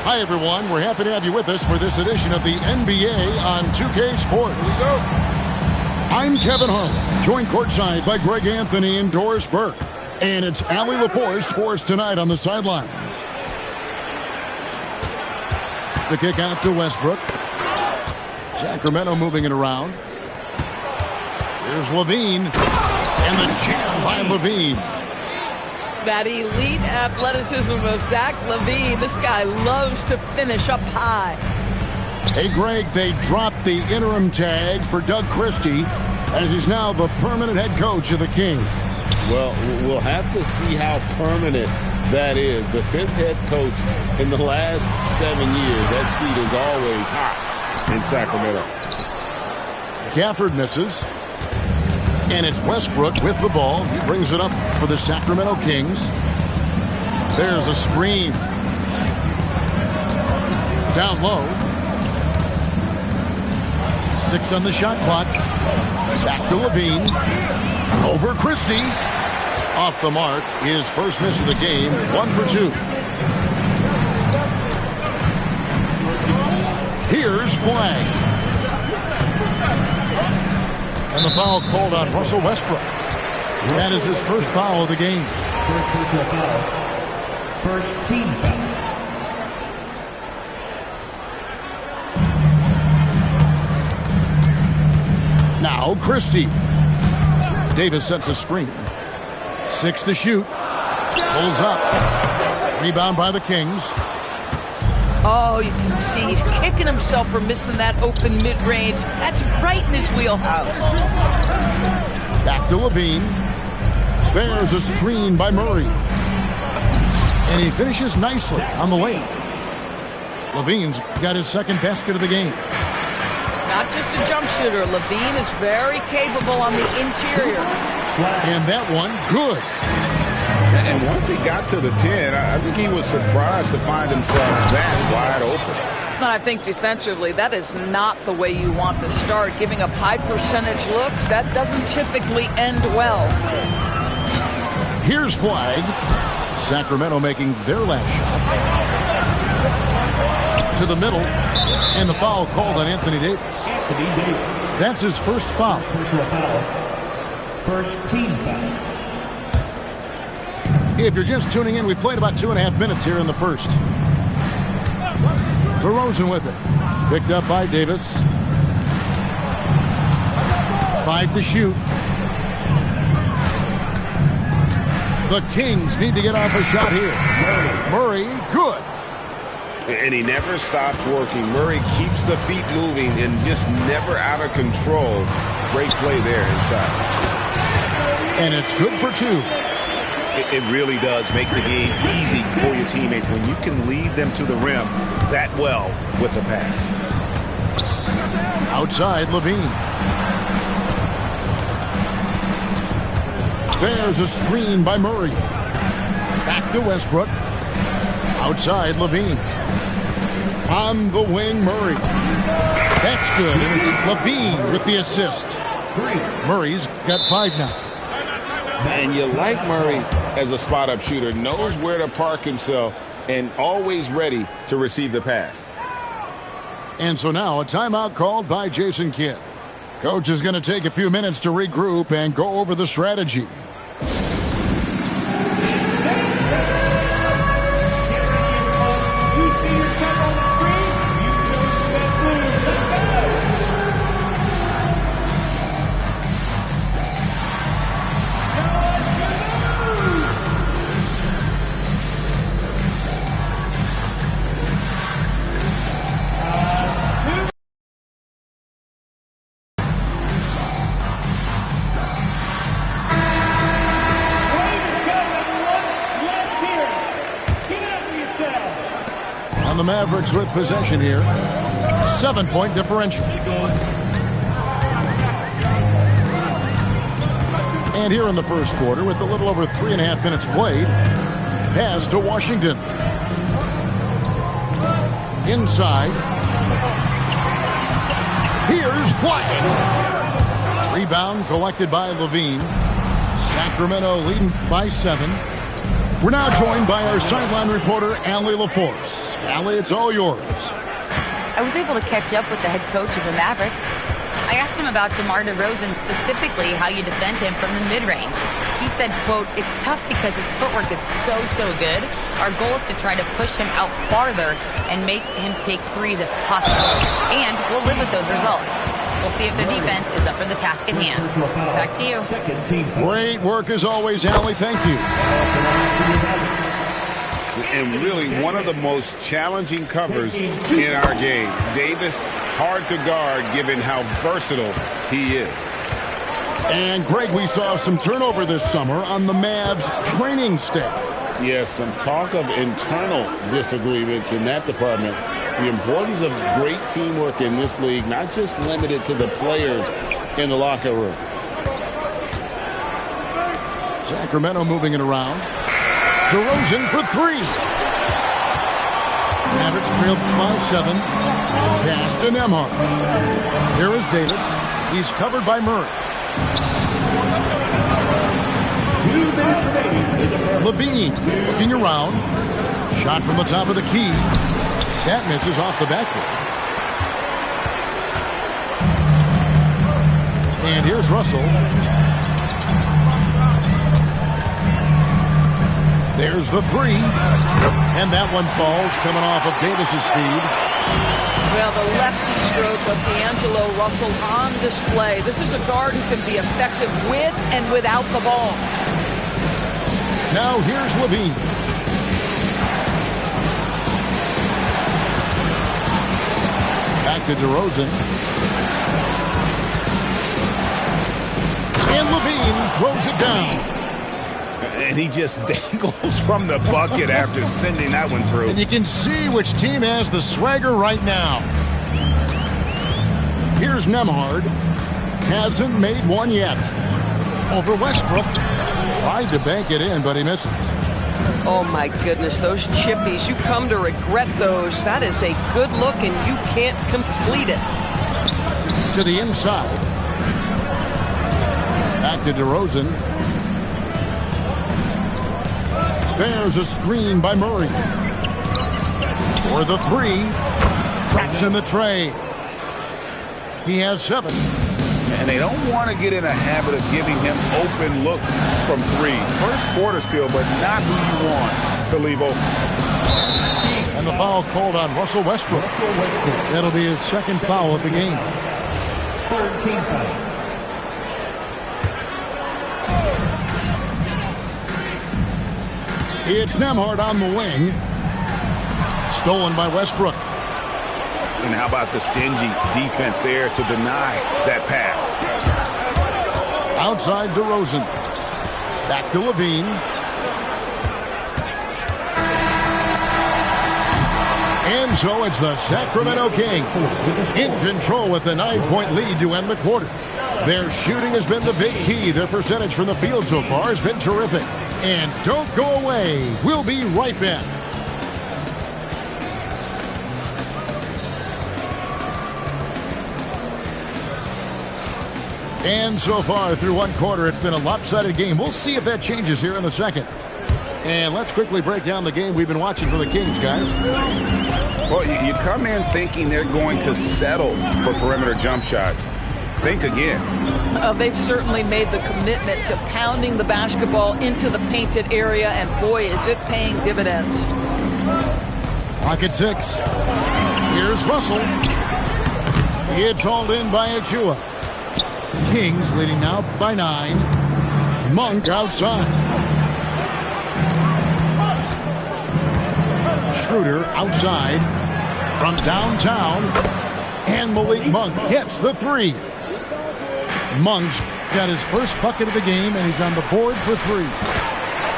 [SPEAKER 11] Hi, everyone. We're happy to have you with us for this edition of the NBA on 2K Sports. Here we go. I'm Kevin Harlan, joined courtside by Greg Anthony and Doris Burke. And it's Allie LaForce for us tonight on the sidelines. The kick out to Westbrook. Sacramento moving it around. Here's LaVine. And the jam by LaVine.
[SPEAKER 13] That elite athleticism of Zach LaVine. This guy loves to finish up high.
[SPEAKER 11] Hey, Greg, they dropped the interim tag for Doug Christie as he's now the permanent head coach of the Kings.
[SPEAKER 3] Well, we'll have to see how permanent that is. The fifth head coach in the last 7 years. That seat is always hot in Sacramento.
[SPEAKER 11] Gafford misses. And it's Westbrook with the ball. He brings it up for the Sacramento Kings. There's a screen. Down low. 6 on the shot clock. Back to LaVine. Over Christie. Off the mark. His first miss of the game. 1 for 2. Here's Flag. And the foul called on Russell Westbrook. That is his first foul of the game.
[SPEAKER 5] First personal foul. First team foul.
[SPEAKER 14] Now Christie. Davis sets a screen. 6 to shoot. Pulls up. Rebound by the Kings.
[SPEAKER 13] Oh, you can see he's kicking himself for missing that open mid-range. That's right in his wheelhouse.
[SPEAKER 14] Back to Levine. There's a screen by Murray. And he finishes nicely on the lane. Levine's got his second basket of the game.
[SPEAKER 13] Not just a jump shooter. Levine is very capable on the interior.
[SPEAKER 14] And that one, good.
[SPEAKER 15] And once he got to the 10, I think he was surprised to find himself that wide open.
[SPEAKER 13] I think defensively, that is not the way you want to start. Giving up high percentage looks, that doesn't typically end well.
[SPEAKER 14] Here's flag. Sacramento making their last shot. To the middle. And the foul called on Anthony Davis. That's his first foul.
[SPEAKER 5] First team foul.
[SPEAKER 14] If you're just tuning in, we played about 2.5 minutes here in the first. DeRozan with it. Picked up by Davis. 5 to shoot. The Kings need to get off a shot here. Murray, good.
[SPEAKER 15] And he never stops working. Murray keeps the feet moving and just never out of control. Great play there inside.
[SPEAKER 14] And it's good for 2.
[SPEAKER 16] It really does make the game easy for your teammates when you can lead them to the rim that well with a pass.
[SPEAKER 14] Outside, Levine. There's a screen by Murray. Back to Westbrook. Outside, Levine. On the wing, Murray. That's good, and it's Levine with the assist. Murray's got 5 now.
[SPEAKER 15] And you like Murray as a spot-up shooter. Knows where to park himself and always ready to receive the pass.
[SPEAKER 14] And so now a timeout called by Jason Kidd. Coach is going to take a few minutes to regroup and go over the strategy. The Mavericks with possession here. 7-point differential. And here in the first quarter, with a little over 3.5 minutes played, pass to Washington. Inside. Here's flag. Rebound collected by Levine. Sacramento leading by 7. We're now joined by our sideline reporter, Allie LaForce. Allie, it's all yours.
[SPEAKER 4] I was able to catch up with the head coach of the Mavericks. I asked him about DeMar DeRozan, specifically how you defend him from the mid-range. He said, quote, "It's tough because his footwork is so good. Our goal is to try to push him out farther and make him take threes if possible. And we'll live with those results. We'll see if their defense is up for the task at hand." Back to you.
[SPEAKER 14] Great work as always, Allie. Thank you.
[SPEAKER 15] And really one of the most challenging covers in our game. Davis, hard to guard given how versatile he is.
[SPEAKER 14] And Greg, we saw some turnover this summer on the Mavs training staff.
[SPEAKER 15] Yes, some talk of internal disagreements in that department. The importance of great teamwork in this league, not just limited to the players in the locker room.
[SPEAKER 14] Sacramento moving it around. DeRozan for 3. Mavericks trailed by 7. Pass to Nembhard. Here is Davis. He's covered by Murray. Levine looking around. Shot from the top of the key. That misses off the backboard. And here's Russell. There's the three. And that one falls, coming off of Davis's feed.
[SPEAKER 13] Well, the lefty stroke of D'Angelo Russell on display. This is a guard who can be effective with and without the ball.
[SPEAKER 14] Now here's Levine. Back to DeRozan. And Levine throws it down.
[SPEAKER 16] And he just dangles from the bucket after sending that one through.
[SPEAKER 14] And you can see which team has the swagger right now. Here's Nembhard. Hasn't made one yet. Over Westbrook. Tried to bank it in, but he misses.
[SPEAKER 17] Oh, my goodness. Those chippies, you come to regret those. That is a good look, and you can't complete it.
[SPEAKER 14] To the inside. Back to DeRozan. There's a screen by Murray. For the three. Traps in the tray. He has 7.
[SPEAKER 16] And they don't want to get in a habit of giving him open looks from 3. First quarter still, but not who you want to leave open.
[SPEAKER 14] And the foul called on Russell Westbrook. That'll be his second foul of the game.
[SPEAKER 5] Third team foul.
[SPEAKER 14] It's Nembhard on the wing. Stolen by Westbrook.
[SPEAKER 16] And how about the stingy defense there to deny that pass?
[SPEAKER 14] Outside DeRozan. Back to Levine. And so it's the Sacramento Kings in control with the 9-point lead to end the quarter. Their shooting has been the big key. Their percentage from the field so far has been terrific. And don't go away. We'll be right back. And so far through one quarter, it's been a lopsided game. We'll see if that changes here in the second. And let's quickly break down the game we've been watching for the Kings, guys.
[SPEAKER 16] Well, you come in thinking they're going to settle for perimeter jump shots. Think again.
[SPEAKER 13] They've certainly made the commitment to pounding the basketball into the painted area, and boy, is it paying dividends.
[SPEAKER 14] Clock at 6. Here's Russell. It's hauled in by Achua. Kings leading now by 9. Monk outside. Schroeder outside from downtown. And Malik Monk gets the 3. Monk's got his first bucket of the game, and he's on the board for 3.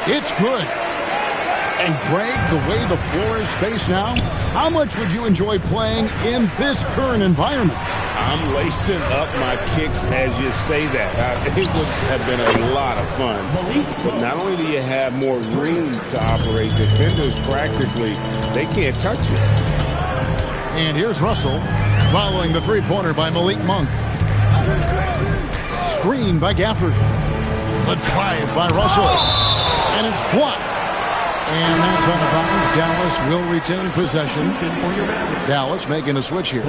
[SPEAKER 14] It's good. And Greg, the way the floor is spaced now, how much would you enjoy playing in this current environment?
[SPEAKER 15] I'm lacing up my kicks as you say that. It would have been a lot of fun. But not only do you have more room to operate, defenders practically, they can't touch it.
[SPEAKER 14] And here's Russell following the three-pointer by Malik Monk. Screen by Gafford. The drive by Russell. And it's blocked. And that's out of bounds. Dallas will retain possession. Dallas making a switch here.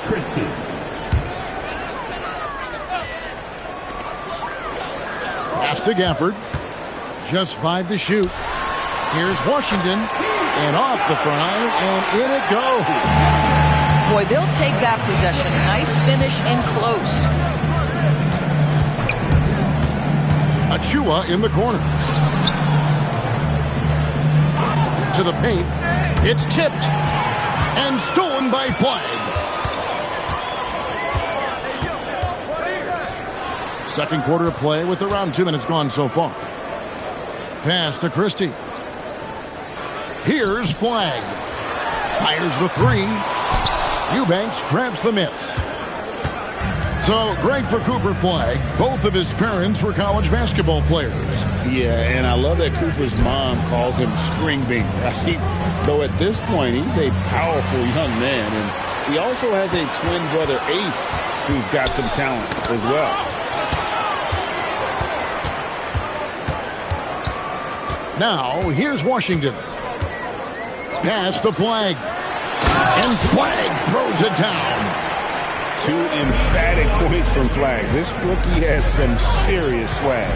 [SPEAKER 5] Christie.
[SPEAKER 14] Pass to Gafford. Just 5 to shoot. Here's Washington. And off the front. And in it goes.
[SPEAKER 13] Boy, they'll take that possession. Nice finish and close.
[SPEAKER 14] Achua in the corner. To the paint. It's tipped. And stolen by Flag. Second quarter of play with around 2 minutes gone so far. Pass to Christie. Here's Flag. Fires the 3. Eubanks grabs the miss. So, great for Cooper Flag. Both of his parents were college basketball players.
[SPEAKER 15] Yeah, and I love that Cooper's mom calls him String Bean, right? Though at this point, he's a powerful young man. And he also has a twin brother, Ace, who's got some talent as well.
[SPEAKER 14] Now, here's Washington. Pass to Flag. And Flag throws it down.
[SPEAKER 16] 2 emphatic points from Flag. This rookie has some serious swag.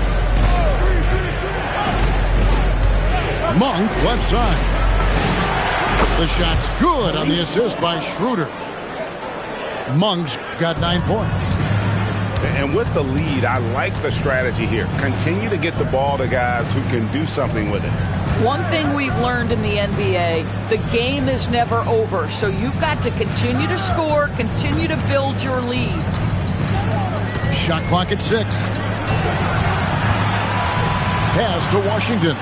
[SPEAKER 14] Monk, left side. The shot's good on the assist by Schroeder. Monk's got 9 points.
[SPEAKER 16] And with the lead, I like the strategy here. Continue to get the ball to guys who can do something with it.
[SPEAKER 13] One thing we've learned in the NBA, the game is never over. So you've got to continue to score, continue to build your lead.
[SPEAKER 14] Shot clock at 6. Pass to Washington.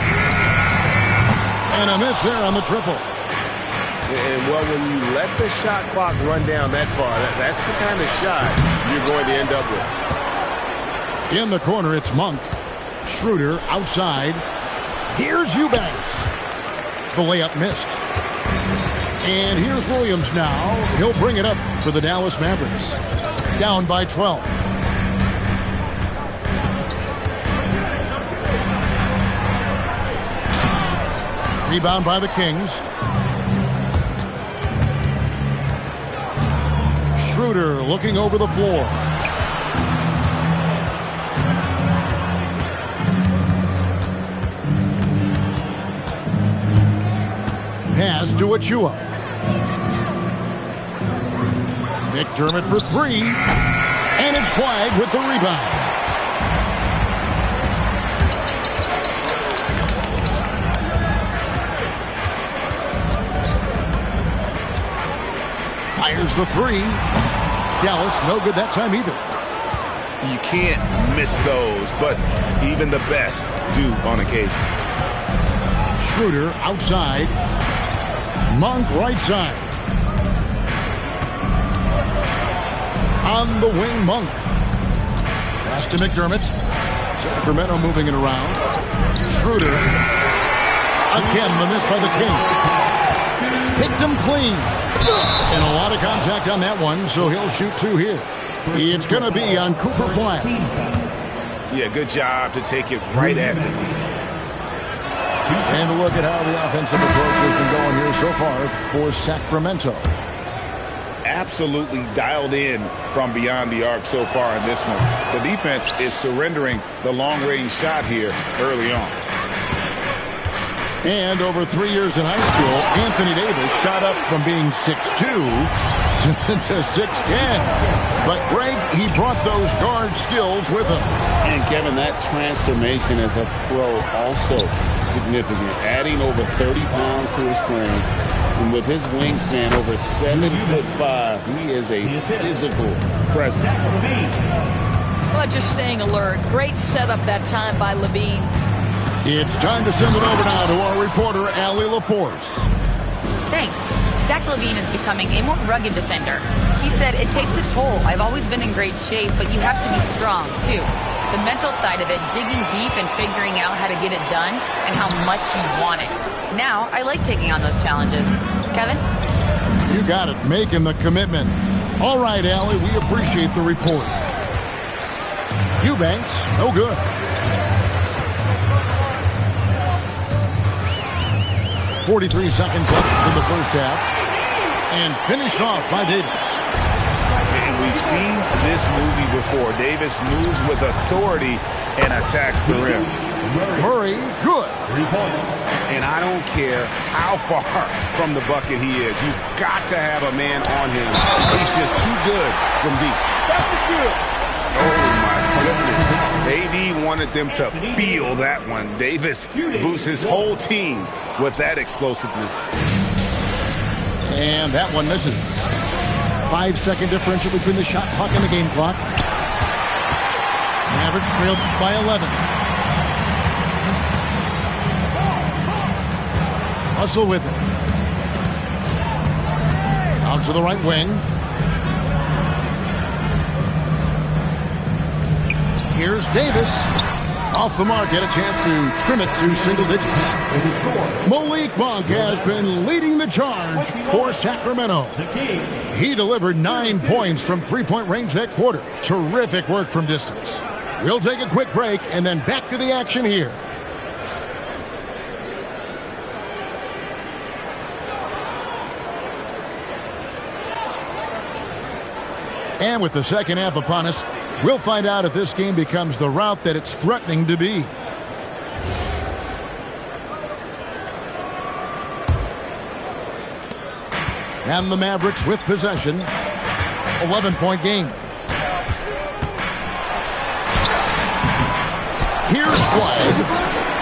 [SPEAKER 14] And a miss there on the triple.
[SPEAKER 16] And, well, when you let the shot clock run down that far, that's the kind of shot you're going to end up with.
[SPEAKER 14] In the corner, it's Monk. Schroeder outside. Here's Eubanks. The layup missed. And here's Williams now. He'll bring it up for the Dallas Mavericks. Down by 12. Rebound by the Kings. Schroeder looking over the floor. Pass to Achua. McDermott for 3. And it's flagged with the rebound. Fires the 3. Dallas no good that time either.
[SPEAKER 16] You can't miss those, but even the best do on occasion.
[SPEAKER 14] Schroeder outside. Monk right side. On the wing, Monk. Pass to McDermott. Sacramento moving it around. Schroeder. Again, the miss by the King. Picked him clean. And a lot of contact on that one, so he'll shoot 2 here. It's going to be on Cooper Flag.
[SPEAKER 16] Yeah, good job to take it right at the D.
[SPEAKER 14] And a look at how the offensive approach has been going here so far for Sacramento.
[SPEAKER 16] Absolutely dialed in from beyond the arc so far in this one. The defense is surrendering the long-range shot here early on.
[SPEAKER 14] And over 3 years in high school, Anthony Davis shot up from being 6'2" to 6'10". But Greg, he brought those guard skills with him.
[SPEAKER 15] And Kevin, that transformation as a pro also significant. Adding over 30 pounds to his frame. And with his wingspan over 7'5", he is a physical presence.
[SPEAKER 13] Well, just staying alert. Great setup that time by Levine.
[SPEAKER 14] It's time to send it over now to our reporter, Allie LaForce.
[SPEAKER 4] Thanks. Zach LaVine is becoming a more rugged defender. He said, it takes a toll. I've always been in great shape, but you have to be strong, too. The mental side of it, digging deep and figuring out how to get it done and how much you want it. Now, I like taking on those challenges. Kevin?
[SPEAKER 14] You got it. Making the commitment. All right, Allie, we appreciate the report. Eubanks, no good. .43 seconds left in the first half. And finished off by Davis.
[SPEAKER 16] And we've seen this movie before. Davis moves with authority and attacks the rim.
[SPEAKER 14] Murray, good.
[SPEAKER 16] And I don't care how far from the bucket he is. You've got to have a man on him. He's just too good from deep. That's good. Oh, my goodness. AD wanted them to feel that one. Davis boosts his whole team with that explosiveness.
[SPEAKER 14] And that one misses. 5-second differential between the shot clock and the game clock. Mavericks trailed by 11. Russell with it. Out to the right wing. Here's Davis. Off the mark, had a chance to trim it to single digits. Malik Monk has been leading the charge for Sacramento. He delivered 9 points from three-point range that quarter. Terrific work from distance. We'll take a quick break and then back to the action here. And with the second half upon us, we'll find out if this game becomes the route that it's threatening to be. And the Mavericks with possession. 11-point game. Here's Flag.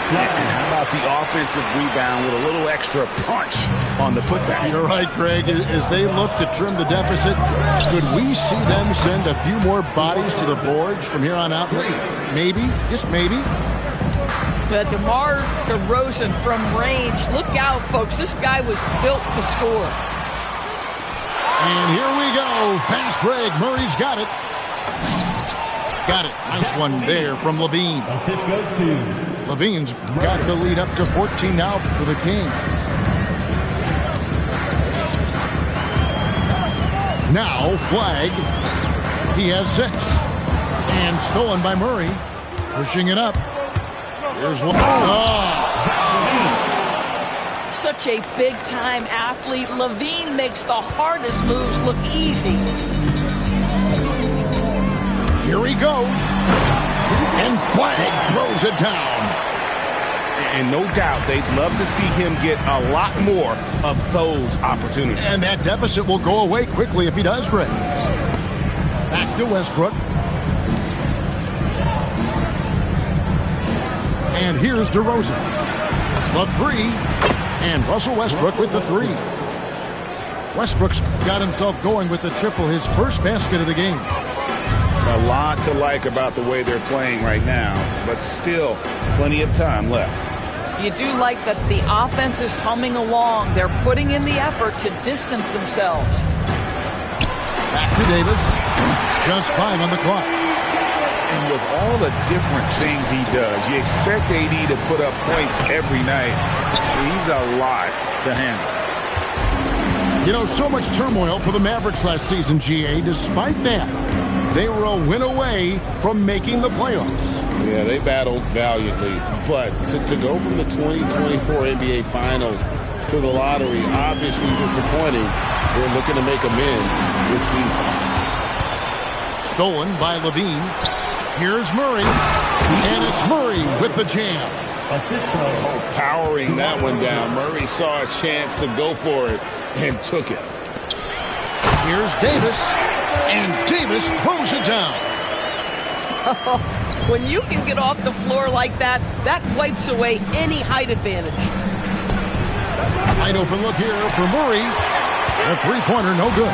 [SPEAKER 16] How about the offensive rebound with a little extra punch on the putback?
[SPEAKER 14] You're right, Craig. As they look to trim the deficit, could we see them send a few more bodies to the boards from here on out? Maybe, just maybe.
[SPEAKER 13] But DeMar DeRozan from range. Look out, folks. This guy was built to score.
[SPEAKER 14] And here we go. Fast break. Murray's got it. Got it. Nice one there from Levine.
[SPEAKER 5] Assist goes to
[SPEAKER 14] Levine's got the lead up to 14 now for the Kings. Now Flag. He has 6. And stolen by Murray. Pushing it up. Here's one.
[SPEAKER 13] Such a big-time athlete. Levine makes the hardest moves look easy.
[SPEAKER 14] Here he goes. And Flag throws it down.
[SPEAKER 16] And no doubt they'd love to see him get a lot more of those opportunities.
[SPEAKER 14] And that deficit will go away quickly if he does, Greg. Back to Westbrook. And here's DeRozan. The 3. And Russell Westbrook with the 3. Westbrook's got himself going with the triple, his first basket of the game.
[SPEAKER 16] A lot to like about the way they're playing right now, but still plenty of time left.
[SPEAKER 13] You do like that the offense is humming along. They're putting in the effort to distance themselves.
[SPEAKER 14] Back to Davis. Just 5 on the clock.
[SPEAKER 16] And with all the different things he does, you expect AD to put up points every night. He's a lot to handle.
[SPEAKER 14] You know, so much turmoil for the Mavericks last season, GA. Despite that, they were a win away from making the playoffs.
[SPEAKER 15] Yeah, they battled valiantly. But to go from the 2024 NBA Finals to the lottery, obviously disappointing. They're looking to make amends this season.
[SPEAKER 14] Stolen by Levine. Here's Murray. And it's Murray with the jam.
[SPEAKER 15] Oh, powering that one down. Murray saw a chance to go for it and took it.
[SPEAKER 14] Here's Davis. And Davis throws it down.
[SPEAKER 13] When you can get off the floor like that, that wipes away any height advantage.
[SPEAKER 14] Wide open look here for Murray. The three-pointer, no good.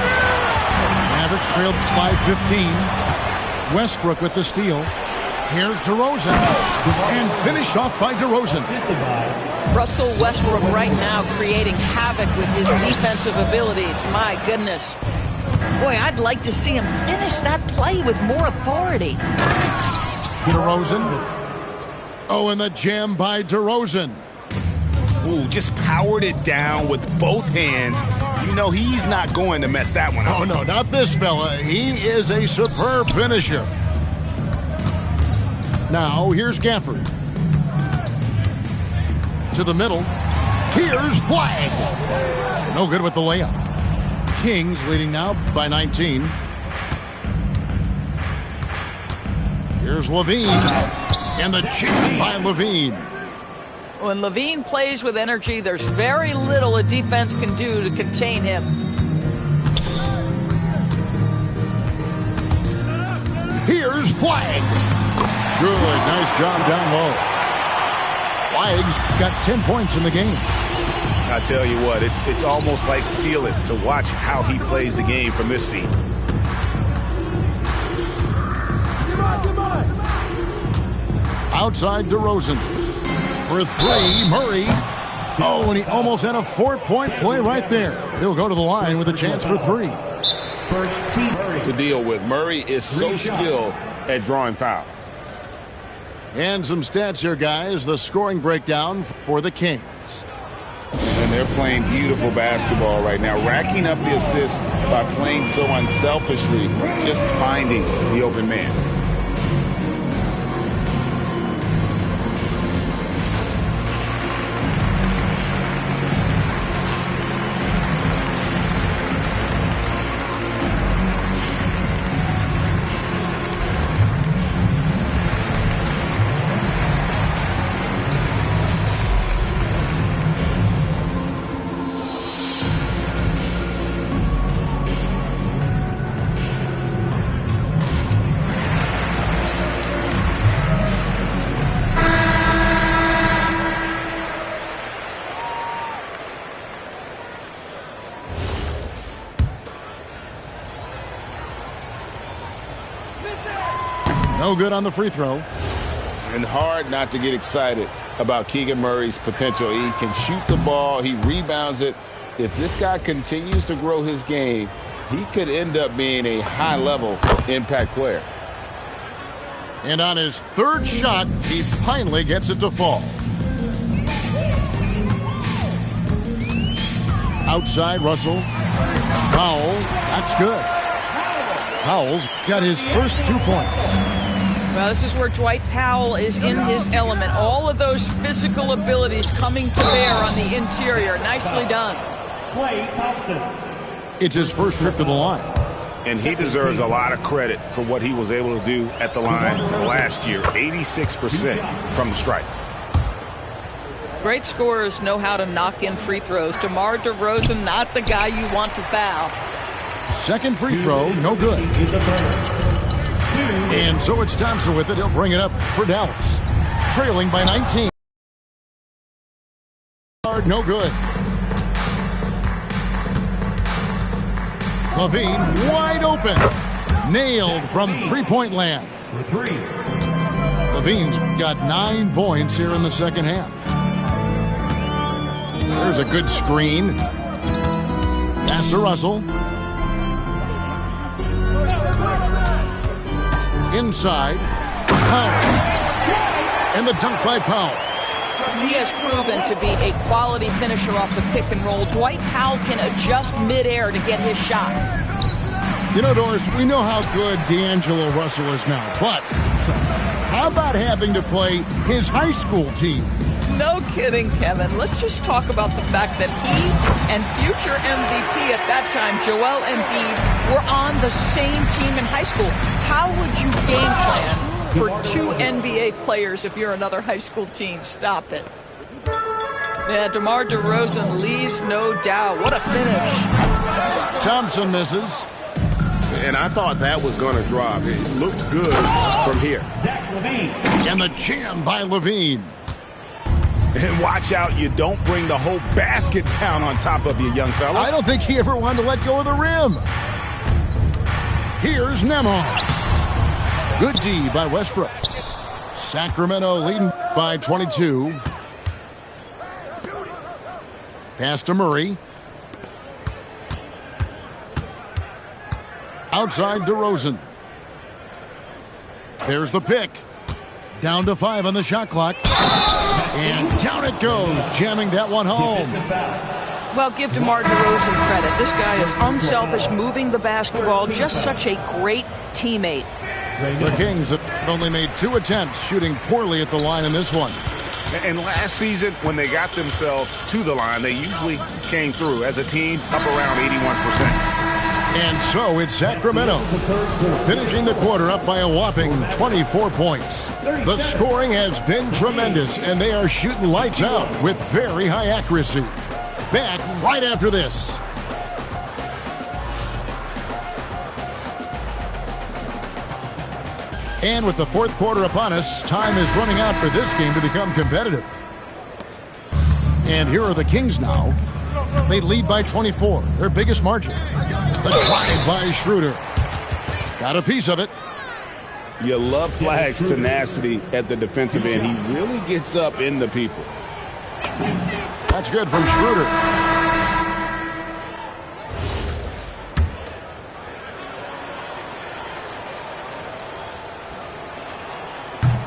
[SPEAKER 14] Mavericks trailed by 15. Westbrook with the steal. Here's DeRozan. And finished off by DeRozan.
[SPEAKER 13] Russell Westbrook right now creating havoc with his defensive abilities. My goodness. Boy, I'd like to see him finish that play with more authority.
[SPEAKER 14] DeRozan. Oh, and the jam by DeRozan.
[SPEAKER 16] Ooh, just powered it down with both hands. You know he's not going to mess that one up.
[SPEAKER 14] Oh, no, not this fella. He is a superb finisher. Now, here's Gafford. To the middle. Here's Flag. No good with the layup. Kings leading now by 19. Here's Levine. And the jam by Levine.
[SPEAKER 13] When Levine plays with energy, there's very little a defense can do to contain him.
[SPEAKER 14] Here's Flag. Good, nice job down low. Flag's got 10 points in the game.
[SPEAKER 16] I tell you what, it's almost like stealing to watch how he plays the game from this seat.
[SPEAKER 14] Outside DeRozan. For 3, Murray. Oh, and he almost had a 4-point play right there. He'll go to the line with a chance for 3.
[SPEAKER 15] To deal with. Murray is so skilled at drawing fouls.
[SPEAKER 14] And some stats here, guys. The scoring breakdown for the Kings.
[SPEAKER 15] And they're playing beautiful basketball right now, racking up the assists by playing so unselfishly, just finding the open man.
[SPEAKER 14] No good on the free throw.
[SPEAKER 15] And hard not to get excited about Keegan Murray's potential. He can shoot the ball. He rebounds it. If this guy continues to grow his game, he could end up being a high-level impact player.
[SPEAKER 14] And on his third shot, he finally gets it to fall. Outside, Russell. Powell, that's good. Powell's got his first 2 points.
[SPEAKER 13] Well, this is where Dwight Powell is in his element. All of those physical abilities coming to bear on the interior. Nicely done.
[SPEAKER 5] Klay Thompson.
[SPEAKER 14] It's his first trip to the line.
[SPEAKER 16] And he deserves a lot of credit for what he was able to do at the line last year. 86% from the stripe.
[SPEAKER 13] Great scorers know how to knock in free throws. DeMar DeRozan, not the guy you want to foul.
[SPEAKER 14] Second free throw, no good. And so it's Thompson with it. He'll bring it up for Dallas. Trailing by 19. No good. LaVine wide open. Nailed from three-point land. LaVine's got 9 points here in the second half. There's a good screen. Pass to Russell. Inside. Powell. And the dunk by Powell.
[SPEAKER 13] He has proven to be a quality finisher off the pick and roll. Dwight Powell can adjust midair to get his shot.
[SPEAKER 14] You know, Doris, we know how good D'Angelo Russell is now, but how about having to play his high school team?
[SPEAKER 13] No kidding, Kevin. Let's just talk about the fact that he and future MVP at that time, Joel Embiid, were on the same team in high school. How would you game plan for 2 NBA players if you're another high school team? Stop it. Yeah, DeMar DeRozan leaves, no doubt. What a finish.
[SPEAKER 14] Thompson misses.
[SPEAKER 16] And I thought that was going to drop. It looked good from here.
[SPEAKER 14] And the jam by LaVine.
[SPEAKER 16] And watch out, you don't bring the whole basket down on top of you, young fella.
[SPEAKER 14] I don't think he ever wanted to let go of the rim. Here's Nembhard. Good D by Westbrook. Sacramento leading by 22. Pass to Murray. Outside DeRozan. There's the pick. Down to 5 on the shot clock. And down it goes, jamming that one home.
[SPEAKER 13] Well, give DeMar DeRozan credit. This guy is unselfish, moving the basketball, just such a great teammate.
[SPEAKER 14] The Kings have only made 2 attempts, shooting poorly at the line in this one.
[SPEAKER 16] And last season, when they got themselves to the line, they usually came through as a team up around 81%.
[SPEAKER 14] And so it's Sacramento, finishing the quarter up by a whopping 24 points. The scoring has been tremendous, and they are shooting lights out with very high accuracy. Back right after this. And with the fourth quarter upon us, time is running out for this game to become competitive. And here are the Kings now. They lead by 24, their biggest margin. The drive by Schroeder. Got a piece of it.
[SPEAKER 15] You love Flagg's tenacity at the defensive end. He really gets up in the people.
[SPEAKER 14] That's good from Schroeder.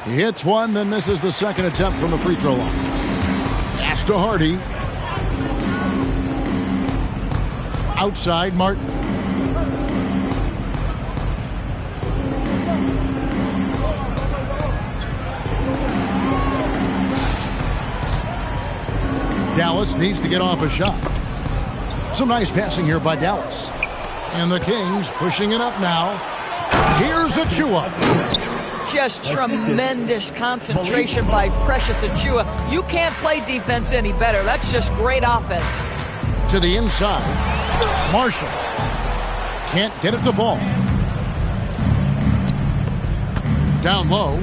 [SPEAKER 14] He hits one, then misses the second attempt from the free throw line. Pass to Hardy. Outside, Martin. Dallas needs to get off a shot. Some nice passing here by Dallas. And the Kings pushing it up now. Here's Achiuwa.
[SPEAKER 13] Just tremendous concentration by Precious Achiuwa. You can't play defense any better. That's just great offense.
[SPEAKER 14] To the inside. Marshall. Can't get it to fall. Down low.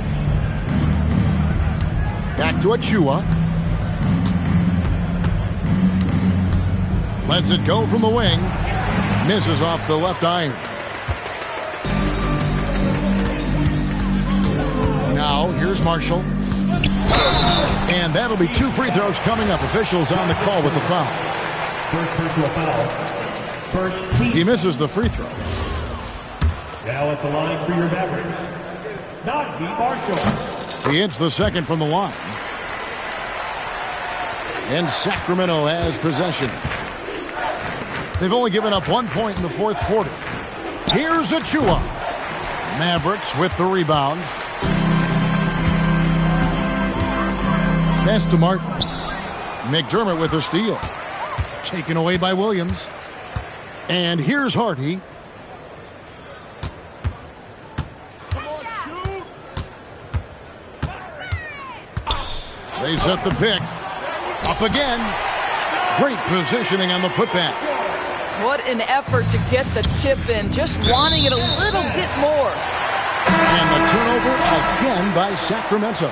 [SPEAKER 14] Back to Achiuwa. Lets it go from the wing. Misses off the left iron. Here's Marshall. And that'll be 2 free throws coming up. Officials on the call with the foul.
[SPEAKER 5] First personal foul. First team.
[SPEAKER 14] He misses the free throw.
[SPEAKER 5] Now at the line for your Mavericks, Najee Marshall.
[SPEAKER 14] He hits the second from the line. And Sacramento has possession. They've only given up 1 point in the fourth quarter. Here's Achua. Mavericks with the rebound. Pass to Martin. McDermott with a steal. Taken away by Williams. And here's Hardy. They set the pick. Up again. Great positioning on the putback.
[SPEAKER 13] What an effort to get the tip in. Just wanting it a little bit more.
[SPEAKER 14] And the turnover again by Sacramento.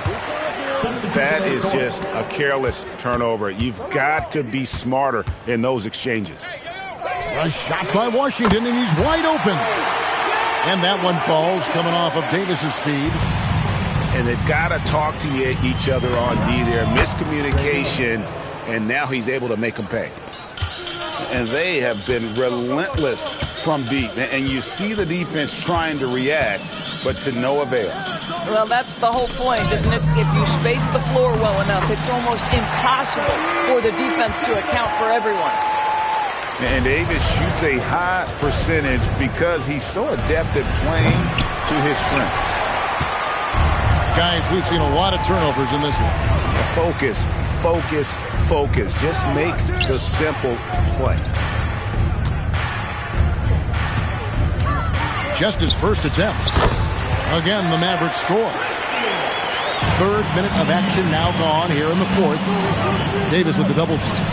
[SPEAKER 16] That is just a careless turnover. You've got to be smarter in those exchanges.
[SPEAKER 14] A shot by Washington, and he's wide open. And that one falls, coming off of Davis's speed.
[SPEAKER 16] And they've got to talk to each other on D there. Miscommunication, and now he's able to make them pay. And they have been relentless from deep. And you see the defense trying to react, but to no avail.
[SPEAKER 13] Well, that's the whole point, isn't it? If you space the floor well enough, it's almost impossible for the defense to account for everyone.
[SPEAKER 16] And Davis shoots a high percentage because he's so adept at playing to his strength.
[SPEAKER 14] Guys, we've seen a lot of turnovers in this one.
[SPEAKER 16] Focus, focus, focus. Just make the simple play.
[SPEAKER 14] Just his first attempt. Again, the Mavericks score. 3rd minute of action now gone here in the 4th. Davis with the double team.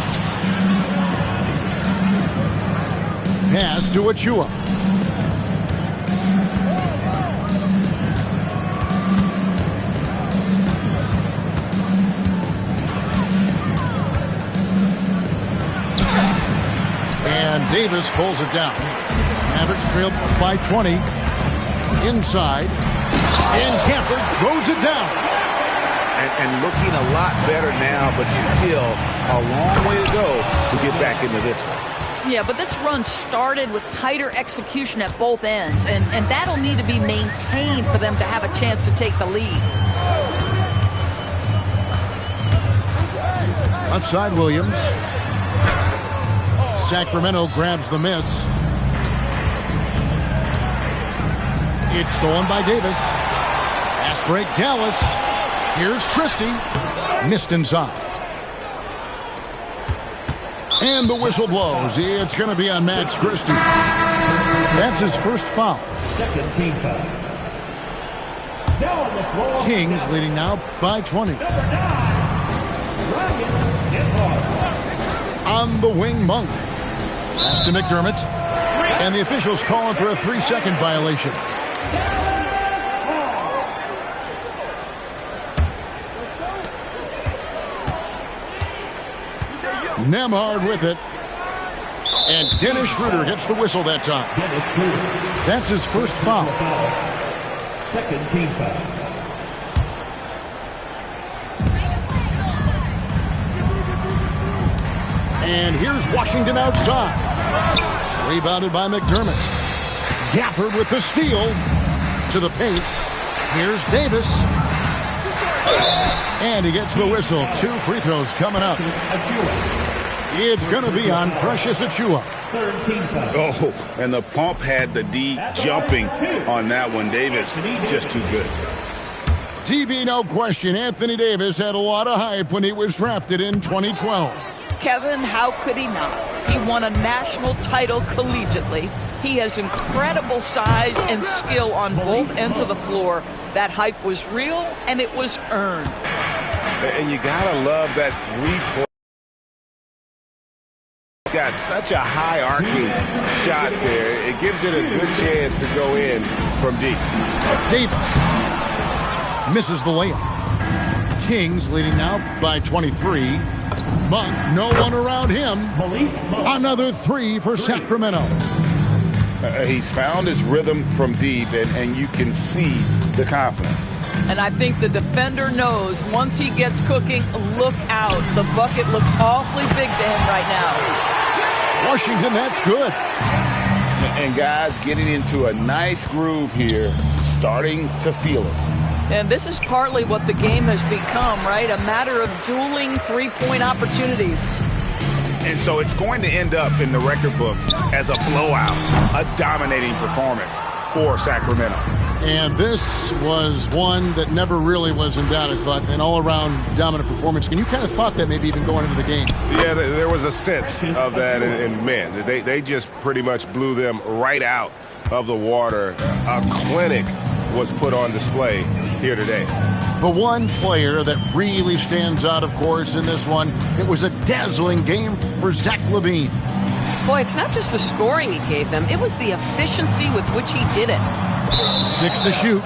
[SPEAKER 14] Pass to Achua. And Davis pulls it down. Mavericks trail by 20. Inside. And Gafford throws it down.
[SPEAKER 16] And looking a lot better now, but still a long way to go to get back into this one.
[SPEAKER 13] Yeah, but this run started with tighter execution at both ends, and that'll need to be maintained for them to have a chance to take the lead.
[SPEAKER 14] Left side, Williams. Sacramento grabs the miss. It's stolen by Davis. Pass break, Dallas. Here's Christie. Missed inside. And the whistle blows. It's going to be on Max Christie. That's his first foul.
[SPEAKER 5] Second team foul. Now on the floor.
[SPEAKER 14] Kings leading now by 20.
[SPEAKER 5] Number 9, Ryan Nembhard.
[SPEAKER 14] On the wing, Monk. Pass to McDermott. And the officials calling for a 3-second violation. Nembhard with it. And Dennis Schroeder gets the whistle that time. That's his first foul.
[SPEAKER 5] Second team foul.
[SPEAKER 14] And here's Washington outside. Rebounded by McDermott. Gafford with the steal to the paint. Here's Davis. And he gets the whistle. 2 free throws coming up. It's going to be on Precious Achua.
[SPEAKER 16] Oh, and the pump had the D jumping on that one. Davis just too good.
[SPEAKER 14] TB, no question. Anthony Davis had a lot of hype when he was drafted in 2012.
[SPEAKER 13] Kevin, how could he not? He won a national title collegiately. He has incredible size and skill on both ends of the floor. That hype was real, and it was earned.
[SPEAKER 16] And you got to love that three-point. He's got such a high-arcing shot there. It gives it a good chance to go in from deep.
[SPEAKER 14] Davis misses the layup. Kings leading now by 23. Monk, no one around him. Another 3 for Sacramento.
[SPEAKER 16] He's found his rhythm from deep, and you can see the confidence.
[SPEAKER 13] And I think the defender knows once he gets cooking, look out. The bucket looks awfully big to him right now.
[SPEAKER 14] Washington, that's good.
[SPEAKER 15] And guys getting into a nice groove here, starting to feel it.
[SPEAKER 13] And this is partly what the game has become, right? A matter of dueling three-point opportunities.
[SPEAKER 16] And so it's going to end up in the record books as a blowout, a dominating performance for Sacramento.
[SPEAKER 14] And this was one that never really was in doubt, I thought, an all-around dominant performance. And you kind of thought that maybe even going into the game.
[SPEAKER 16] Yeah, there was a sense of that, and man, they just pretty much blew them right out of the water. A clinic was put on display here today.
[SPEAKER 14] The one player that really stands out, of course, in this one, it was a dazzling game for Zach LaVine.
[SPEAKER 17] Boy, it's not just the scoring he gave them, it was the efficiency with which he did it.
[SPEAKER 14] 6 to shoot.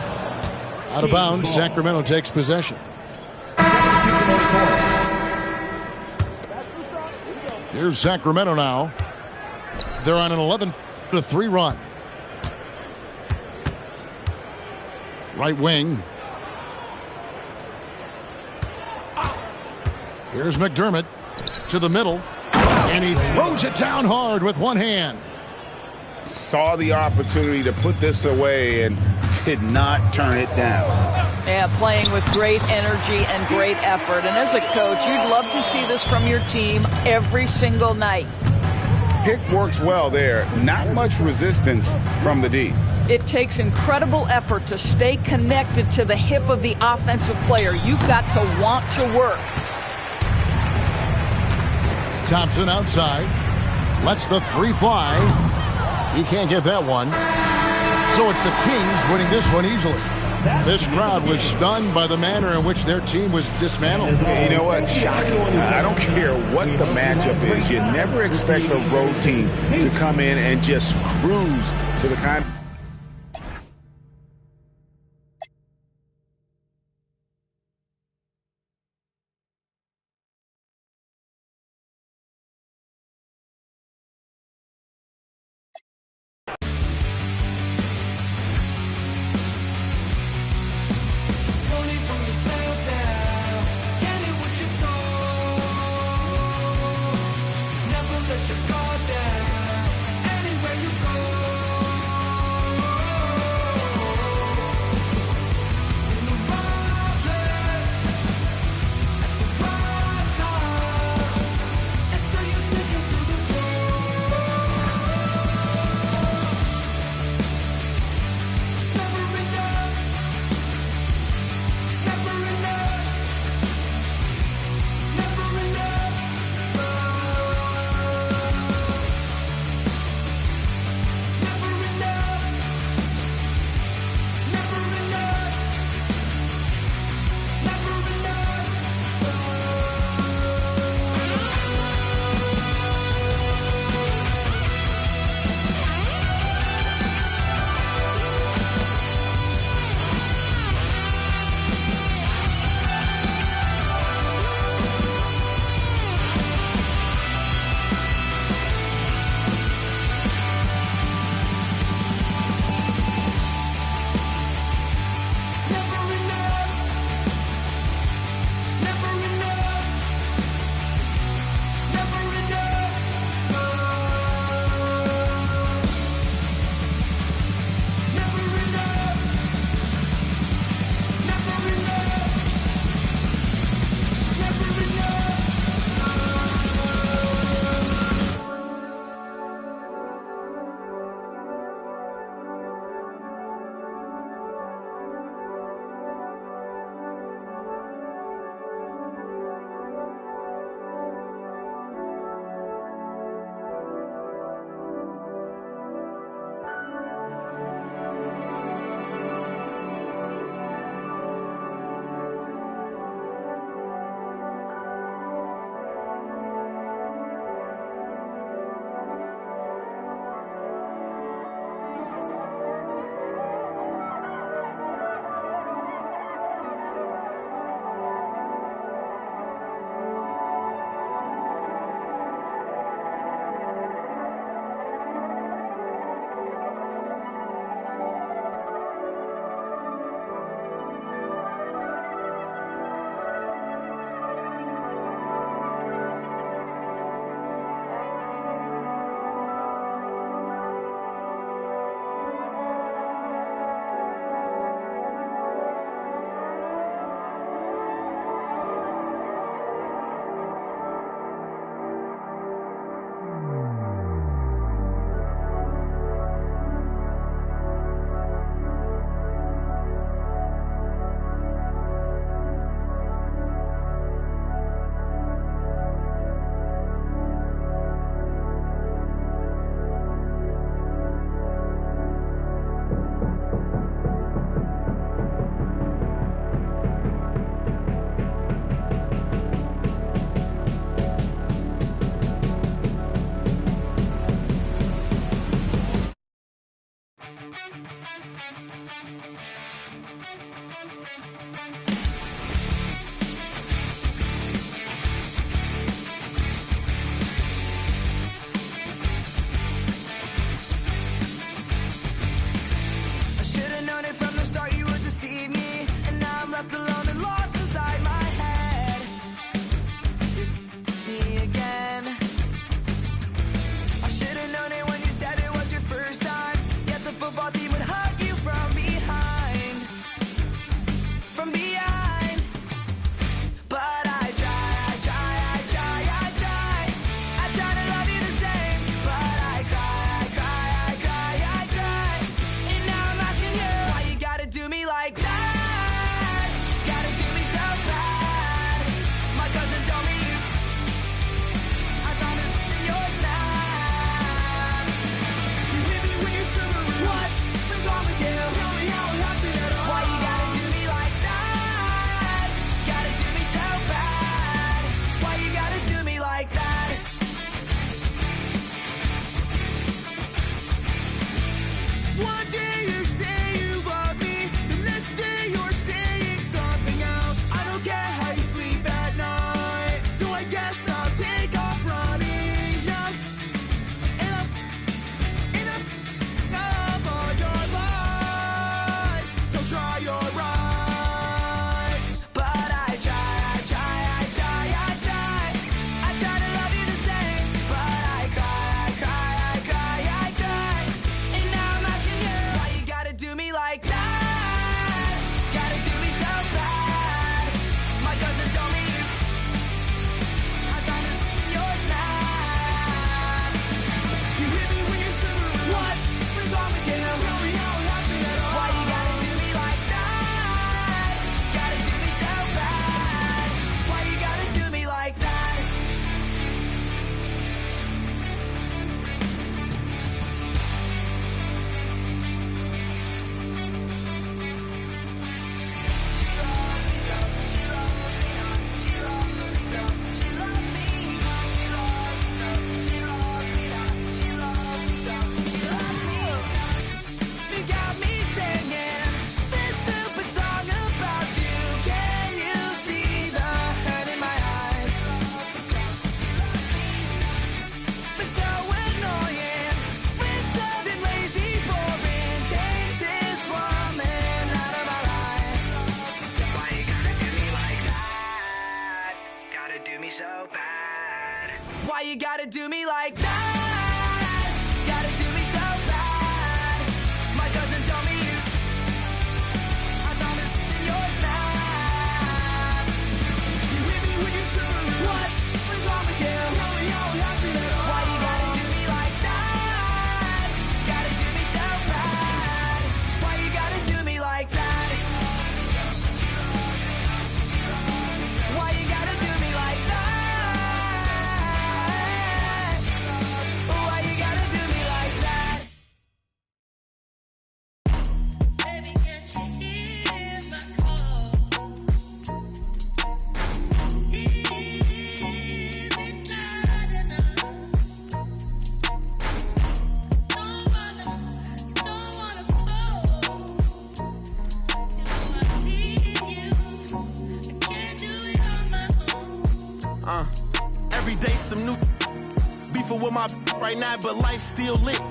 [SPEAKER 14] Out of bounds, Sacramento takes possession. Here's Sacramento now. They're on an 11-3 run. Right wing. Here's McDermott to the middle. And he throws it down hard with one hand.
[SPEAKER 16] Saw the opportunity to put this away and did not turn it down.
[SPEAKER 13] Yeah, playing with great energy and great effort. And as a coach, you'd love to see this from your team every single night.
[SPEAKER 16] Pick works well there. Not much resistance from the D.
[SPEAKER 13] It takes incredible effort to stay connected to the hip of the offensive player. You've got to want to work.
[SPEAKER 14] Thompson outside. Lets the three fly. He can't get that one. So it's the Kings winning this one easily. This crowd was stunned by the manner in which their team was dismantled.
[SPEAKER 16] You know what? Shocking. I don't care what the matchup is. You never expect a road team to come in and just cruise to the kind.
[SPEAKER 18] you gotta do me like that? Gotta do me so bad. My cousin told me you. I found this in your snap. You hit me when you should. What was wrong with you? Tell me how happy that I am. Why you gotta do me like that? Gotta do me so bad. Why you gotta do me like that? Why you gotta do me like that? Why you gotta do me like that? Baby, can't you hear my call? Easy not enough. Don't wanna fall. You know I need you. I can't do it on my own.
[SPEAKER 19] Every day some new beefing with my right now, but life still lit.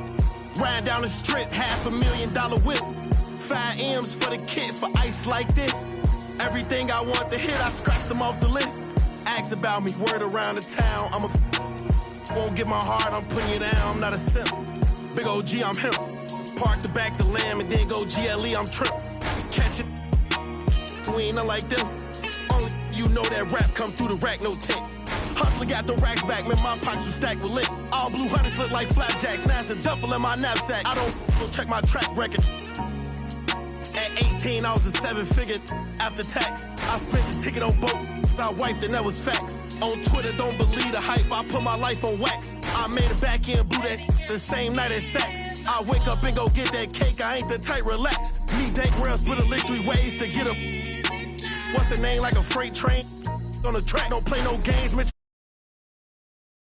[SPEAKER 19] Riding down the strip, $500,000 whip. 5 M's for the kid for ice like this. Everything I want to hit, I scratched them off the list. Ask about me, word around the town. I'm a won't get my heart, I'm putting you down. I'm not a simp. Big OG, I'm him. Park the back the lamb and then go GLE, I'm trip. Catch it. We ain't nothing like them. Only you know that rap come through the rack, no tape. Hustler got them racks back, man, my pockets are stacked with lit. All blue hunters look like flapjacks, now it's a duffel in my knapsack. I don't check my track record. At 18, I was a 7-figure after tax. I spent the ticket on boat, I wiped and that was facts. On Twitter, don't believe the hype, I put my life on wax. I made a back end blue that the same night as sex. I wake up and go get that cake, I ain't the type, relax. Me, Dank Rails, put a lick 3 ways to get a. What's the name like a freight train? On the track, don't play no games, Mitch.